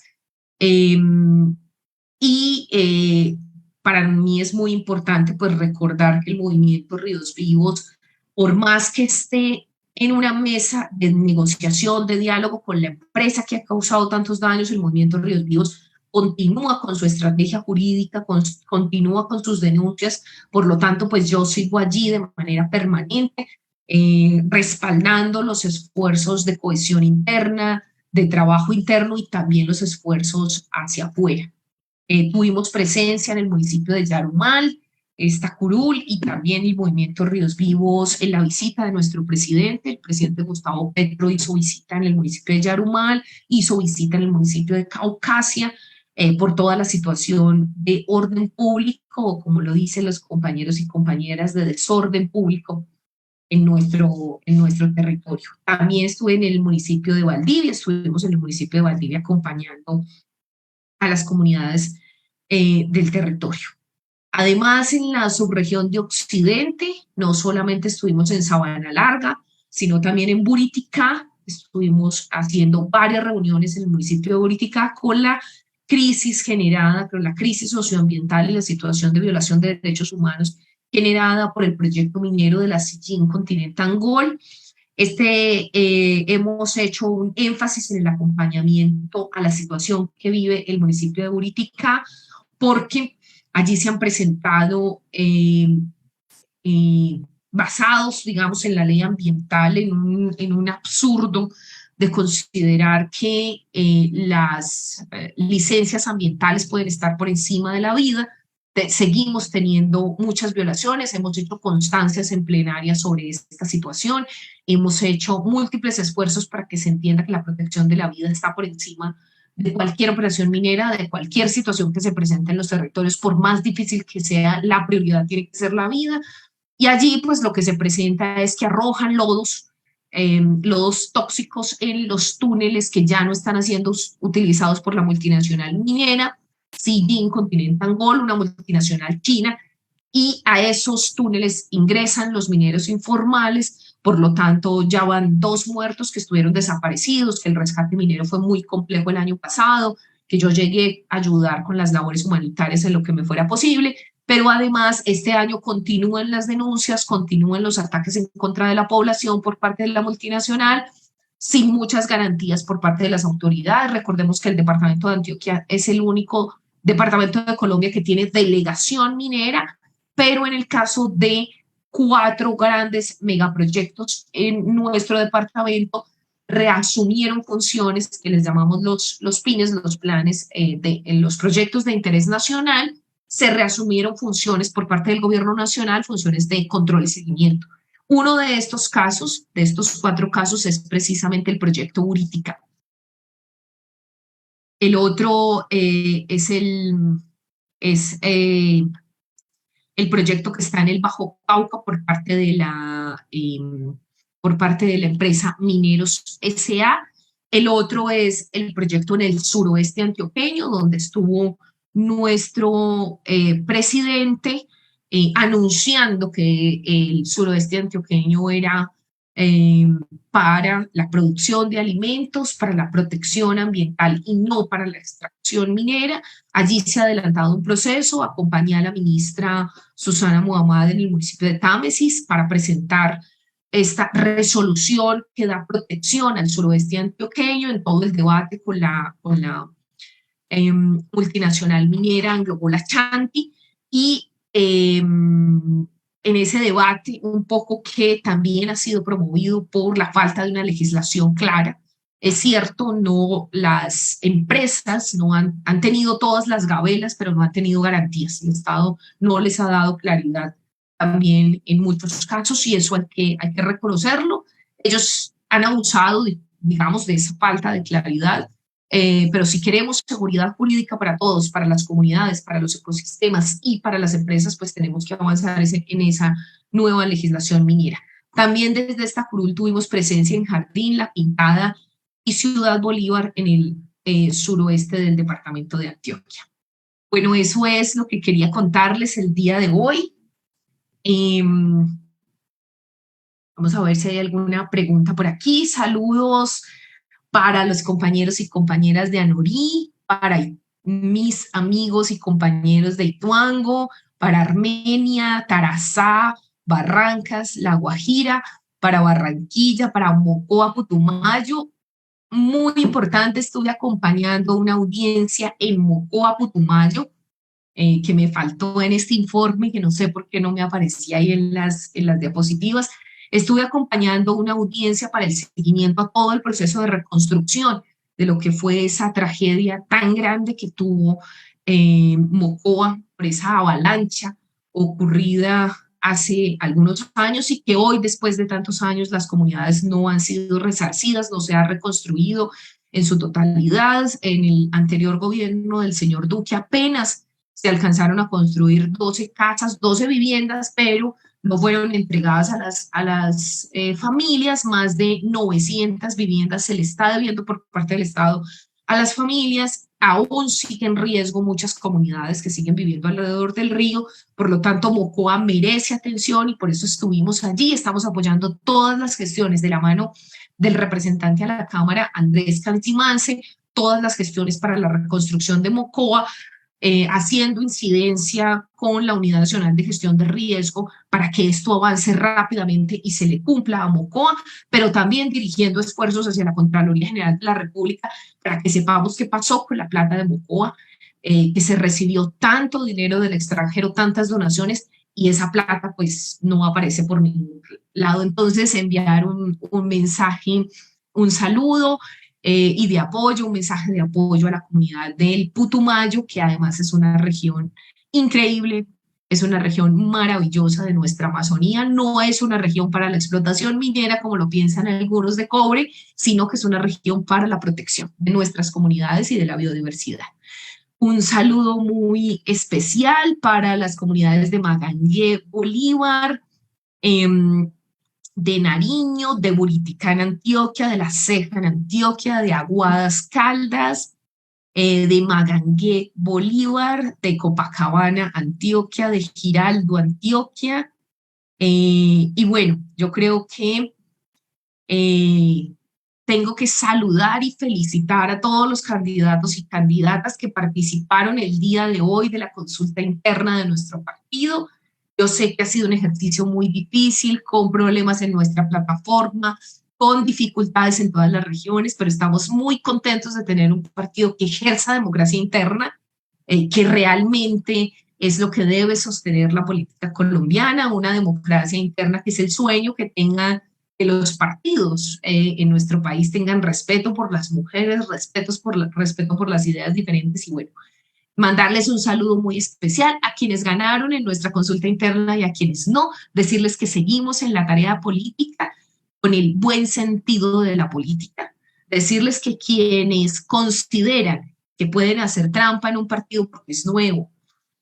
Speaker 1: Para mí es muy importante pues recordar que el movimiento Ríos Vivos, por más que esté en una mesa de negociación, de diálogo con la empresa que ha causado tantos daños, el movimiento Ríos Vivos continúa con su estrategia jurídica, continúa con sus denuncias. Por lo tanto, pues yo sigo allí de manera permanente, respaldando los esfuerzos de cohesión interna, de trabajo interno y también los esfuerzos hacia afuera. Tuvimos presencia en el municipio de Yarumal, Curul y también el movimiento Ríos Vivos en la visita de nuestro presidente. El presidente Gustavo Petro hizo visita en el municipio de Yarumal, hizo visita en el municipio de Caucasia, por toda la situación de orden público, o como lo dicen los compañeros y compañeras, de desorden público en nuestro territorio. También estuve en el municipio de Valdivia, estuvimos en el municipio de Valdivia acompañando a las comunidades del territorio. Además, en la subregión de Occidente, no solamente estuvimos en Sabana Larga, sino también en Buriticá. Estuvimos haciendo varias reuniones en el municipio de Buriticá con la crisis generada, con la crisis socioambiental y la situación de violación de derechos humanos generada por el proyecto minero de la Sillín Continental Gold. Hemos hecho un énfasis en el acompañamiento a la situación que vive el municipio de Buriticá, porque allí se han presentado basados, digamos, en la ley ambiental, en un absurdo de considerar que las licencias ambientales pueden estar por encima de la vida. Seguimos teniendo muchas violaciones, hemos hecho constancias en plenaria sobre esta situación, hemos hecho múltiples esfuerzos para que se entienda que la protección de la vida está por encima de cualquier operación minera, de cualquier situación que se presente en los territorios. Por más difícil que sea, la prioridad tiene que ser la vida. Y allí pues lo que se presenta es que arrojan lodos tóxicos en los túneles que ya no están siendo utilizados por la multinacional minera Zijin Continental Gold, una multinacional china, y a esos túneles ingresan los mineros informales. Por lo tanto ya van 2 muertos que estuvieron desaparecidos, que el rescate minero fue muy complejo el año pasado, que yo llegué a ayudar con las labores humanitarias en lo que me fuera posible, pero además este año continúan las denuncias, continúan los ataques en contra de la población por parte de la multinacional, sin muchas garantías por parte de las autoridades. Recordemos que el departamento de Antioquia es el único departamento de Colombia que tiene delegación minera, pero en el caso de 4 grandes megaproyectos en nuestro departamento, reasumieron funciones que les llamamos los PINES, los planes en los proyectos de interés nacional, se reasumieron funciones por parte del gobierno nacional, funciones de control y seguimiento. Uno de estos casos, de estos 4 casos, es precisamente el proyecto Buritica. El otro es el proyecto que está en el Bajo Cauca por parte de la empresa Mineros S.A. El otro es el proyecto en el suroeste antioqueño, donde estuvo nuestro presidente anunciando que el suroeste antioqueño era eh, para la producción de alimentos, para la protección ambiental y no para la extracción minera. Allí se ha adelantado un proceso, acompañé a la ministra Susana Muhammad en el municipio de Támesis para presentar esta resolución que da protección al suroeste antioqueño en todo el debate con la multinacional minera Anglo-Gola Chanti y en ese debate un poco que también ha sido promovido por la falta de una legislación clara. Es cierto, no, las empresas no han tenido todas las gabelas, pero no han tenido garantías. El Estado no les ha dado claridad también en muchos casos y eso hay que reconocerlo. Ellos han abusado, digamos, de esa falta de claridad, pero si queremos seguridad jurídica para todos, para las comunidades, para los ecosistemas y para las empresas, pues tenemos que avanzar en esa nueva legislación minera. También desde esta curul tuvimos presencia en Jardín, La Pintada y Ciudad Bolívar en el suroeste del departamento de Antioquia. Bueno, eso es lo que quería contarles el día de hoy. Vamos a ver si hay alguna pregunta por aquí. Saludos para los compañeros y compañeras de Anorí, para mis amigos y compañeros de Ituango, para Armenia, Tarazá, Barrancas, La Guajira, para Barranquilla, para Mocoa, Putumayo. Muy importante, estuve acompañando una audiencia en Mocoa, Putumayo, que me faltó en este informe, que no sé por qué no me aparecía ahí en las diapositivas. Estuve acompañando una audiencia para el seguimiento a todo el proceso de reconstrucción de lo que fue esa tragedia tan grande que tuvo Mocoa por esa avalancha ocurrida hace algunos años y que hoy, después de tantos años, las comunidades no han sido resarcidas, no se ha reconstruido en su totalidad. En el anterior gobierno del señor Duque apenas se alcanzaron a construir 12 casas, 12 viviendas, pero no fueron entregadas a las familias, más de 900 viviendas se le está debiendo por parte del Estado a las familias, aún siguen en riesgo muchas comunidades que siguen viviendo alrededor del río, por lo tanto Mocoa merece atención y por eso estuvimos allí, estamos apoyando todas las gestiones de la mano del representante a la Cámara, Andrés Cantimance, todas las gestiones para la reconstrucción de Mocoa, haciendo incidencia con la Unidad Nacional de Gestión de Riesgo para que esto avance rápidamente y se le cumpla a Mocoa, pero también dirigiendo esfuerzos hacia la Contraloría General de la República para que sepamos qué pasó con la plata de Mocoa, que se recibió tanto dinero del extranjero, tantas donaciones, y esa plata pues no aparece por ningún lado. Entonces enviar un mensaje, un saludo, y de apoyo, un mensaje de apoyo a la comunidad del Putumayo, que además es una región increíble, es una región maravillosa de nuestra Amazonía, no es una región para la explotación minera como lo piensan algunos de cobre, sino que es una región para la protección de nuestras comunidades y de la biodiversidad. Un saludo muy especial para las comunidades de Magangué, Bolívar, eh, de Nariño, de Buriticá en Antioquia, de La Ceja en Antioquia, de Aguadas Caldas, de Magangué, Bolívar, de Copacabana, Antioquia, de Giraldo, Antioquia. Y bueno, yo creo que tengo que saludar y felicitar a todos los candidatos y candidatas que participaron el día de hoy de la consulta interna de nuestro partido. Yo sé que ha sido un ejercicio muy difícil, con problemas en nuestra plataforma, con dificultades en todas las regiones, pero estamos muy contentos de tener un partido que ejerza democracia interna, que realmente es lo que debe sostener la política colombiana, una democracia interna que es el sueño que tengan que los partidos en nuestro país tengan respeto por las mujeres, respeto por las ideas diferentes y bueno, mandarles un saludo muy especial a quienes ganaron en nuestra consulta interna y a quienes no, decirles que seguimos en la tarea política con el buen sentido de la política, decirles que quienes consideran que pueden hacer trampa en un partido porque es nuevo,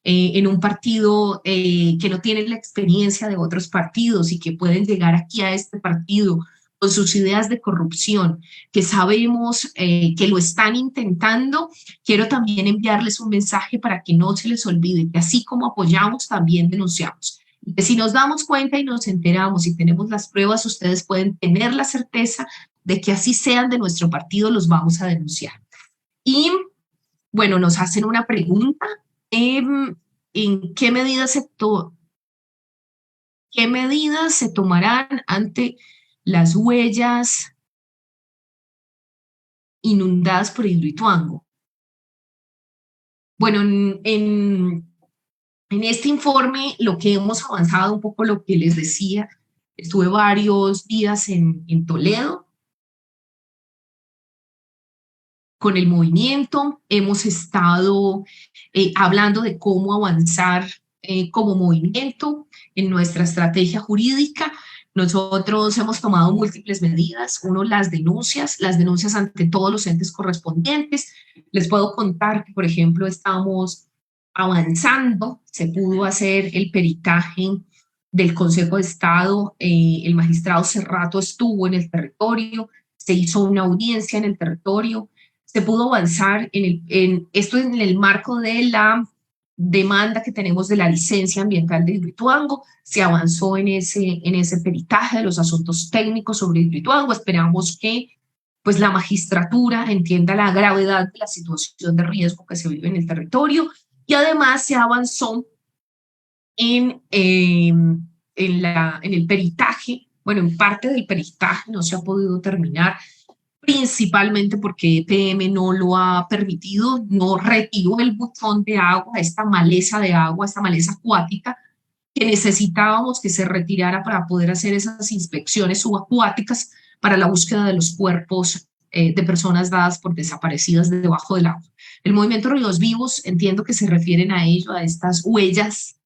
Speaker 1: en un partido que no tiene la experiencia de otros partidos y que pueden llegar aquí a este partido con sus ideas de corrupción, que sabemos que lo están intentando, quiero también enviarles un mensaje para que no se les olvide que así como apoyamos, también denunciamos. Y que si nos damos cuenta y nos enteramos y tenemos las pruebas, ustedes pueden tener la certeza de que así sean de nuestro partido, los vamos a denunciar. Y bueno, nos hacen una pregunta. ¿En qué medidas qué medidas se tomarán ante las huellas inundadas por Hidroituango? Bueno, en este informe lo que hemos avanzado, un poco lo que les decía, estuve varios días en Toledo con el movimiento, hemos estado hablando de cómo avanzar como movimiento en nuestra estrategia jurídica. Nosotros hemos tomado múltiples medidas, uno las denuncias ante todos los entes correspondientes. Les puedo contar que, por ejemplo, estamos avanzando, se pudo hacer el peritaje del Consejo de Estado, el magistrado Cerrato estuvo en el territorio, se hizo una audiencia en el territorio, se pudo avanzar esto en el marco de la demanda que tenemos de la licencia ambiental de Hidroituango, se avanzó en ese peritaje de los asuntos técnicos sobre Hidroituango, esperamos que pues la magistratura entienda la gravedad de la situación de riesgo que se vive en el territorio y además se avanzó en el peritaje, bueno, en parte del peritaje no se ha podido terminar, principalmente porque EPM no lo ha permitido, no retiró el buchón de agua, esta maleza de agua, esta maleza acuática, que necesitábamos que se retirara para poder hacer esas inspecciones subacuáticas para la búsqueda de los cuerpos de personas dadas por desaparecidas debajo del agua. El movimiento Ríos Vivos, entiendo que se refieren a ello, a estas huellas,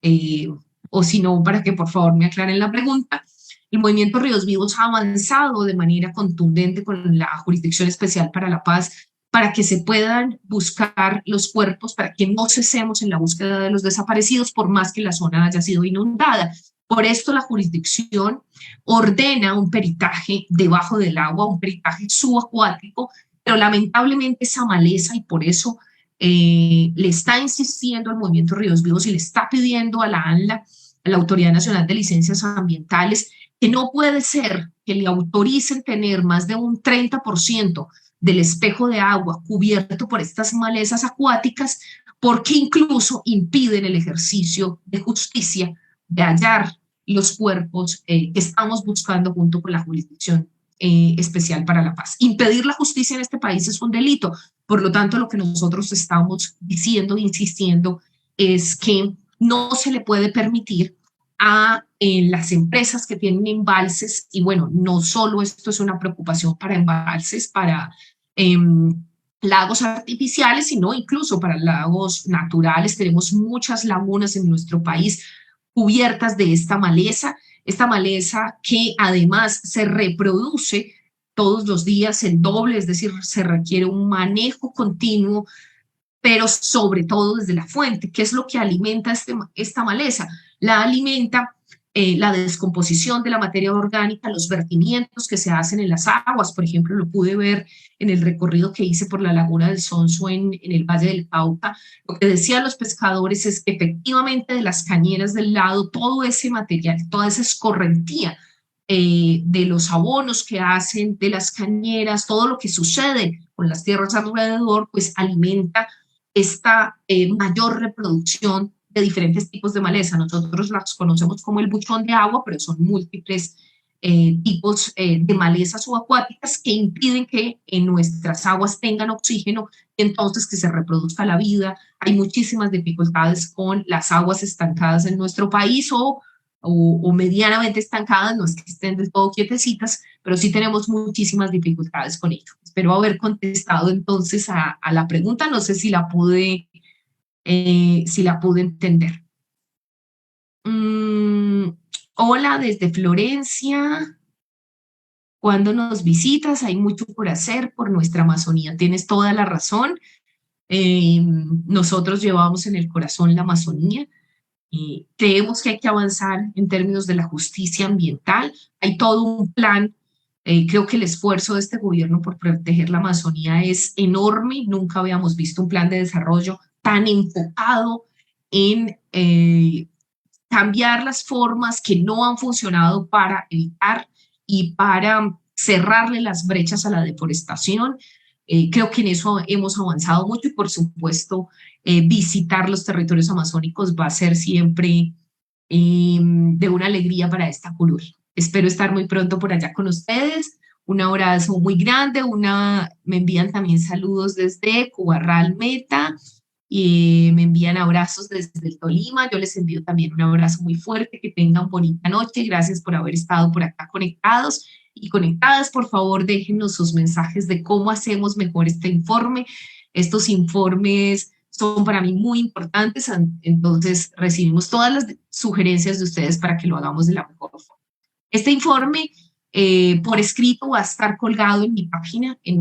Speaker 1: eh, o si no, para que por favor me aclaren la pregunta. El movimiento Ríos Vivos ha avanzado de manera contundente con la Jurisdicción Especial para la Paz para que se puedan buscar los cuerpos, para que no cesemos en la búsqueda de los desaparecidos, por más que la zona haya sido inundada. Por esto la jurisdicción ordena un peritaje debajo del agua, un peritaje subacuático, pero lamentablemente esa maleza, y por eso le está insistiendo al Movimiento Ríos Vivos y le está pidiendo a la ANLA, a la Autoridad Nacional de Licencias Ambientales, que no puede ser que le autoricen tener más de un 30% del espejo de agua cubierto por estas malezas acuáticas, porque incluso impiden el ejercicio de justicia, de hallar los cuerpos que estamos buscando junto con la Jurisdicción Especial para la Paz. Impedir la justicia en este país es un delito, por lo tanto lo que nosotros estamos diciendo, insistiendo, es que no se le puede permitir a las empresas que tienen embalses, y bueno, no solo esto es una preocupación para embalses, para lagos artificiales, sino incluso para lagos naturales. Tenemos muchas lagunas en nuestro país cubiertas de esta maleza que además se reproduce todos los días el doble, es decir, se requiere un manejo continuo, pero sobre todo desde la fuente. ¿Qué es lo que alimenta esta maleza? La alimenta la descomposición de la materia orgánica, los vertimientos que se hacen en las aguas. Por ejemplo, lo pude ver en el recorrido que hice por la laguna del Sonso en el Valle del Cauca. Lo que decían los pescadores es que efectivamente de las cañeras del lado, todo ese material, toda esa escorrentía de los abonos que hacen, de las cañeras, todo lo que sucede con las tierras alrededor, pues alimenta esta mayor reproducción de diferentes tipos de maleza. Nosotros las conocemos como el buchón de agua, pero son múltiples tipos de malezas subacuáticas que impiden que en nuestras aguas tengan oxígeno y entonces que se reproduzca la vida. Hay muchísimas dificultades con las aguas estancadas en nuestro país o medianamente estancadas, no es que estén del todo quietecitas, pero sí tenemos muchísimas dificultades con ello. Espero haber contestado entonces a la pregunta, no sé si la pude entender. Mm, hola desde Florencia. Cuando nos visitas, hay mucho por hacer por nuestra Amazonía. Tienes toda la razón. Nosotros llevamos en el corazón la Amazonía. Creemos que hay que avanzar en términos de la justicia ambiental. Hay todo un plan. Creo que el esfuerzo de este gobierno por proteger la Amazonía es enorme. Nunca habíamos visto un plan de desarrollo tan enfocado en cambiar las formas que no han funcionado para evitar y para cerrarle las brechas a la deforestación. Creo que en eso hemos avanzado mucho y por supuesto visitar los territorios amazónicos va a ser siempre de una alegría para esta curul. Espero estar muy pronto por allá con ustedes. Un abrazo muy grande, me envían también saludos desde Cubarral Meta y me envían abrazos desde el Tolima. Yo les envío también un abrazo muy fuerte, que tengan bonita noche. Gracias por haber estado por acá conectados y conectadas. Por favor, déjenos sus mensajes de cómo hacemos mejor este informe. Estos informes son para mí muy importantes, entonces recibimos todas las sugerencias de ustedes para que lo hagamos de la mejor forma. Este informe por escrito va a estar colgado en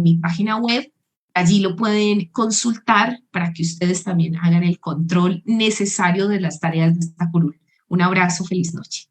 Speaker 1: mi página web. Allí lo pueden consultar para que ustedes también hagan el control necesario de las tareas de esta curul. Un abrazo, feliz noche.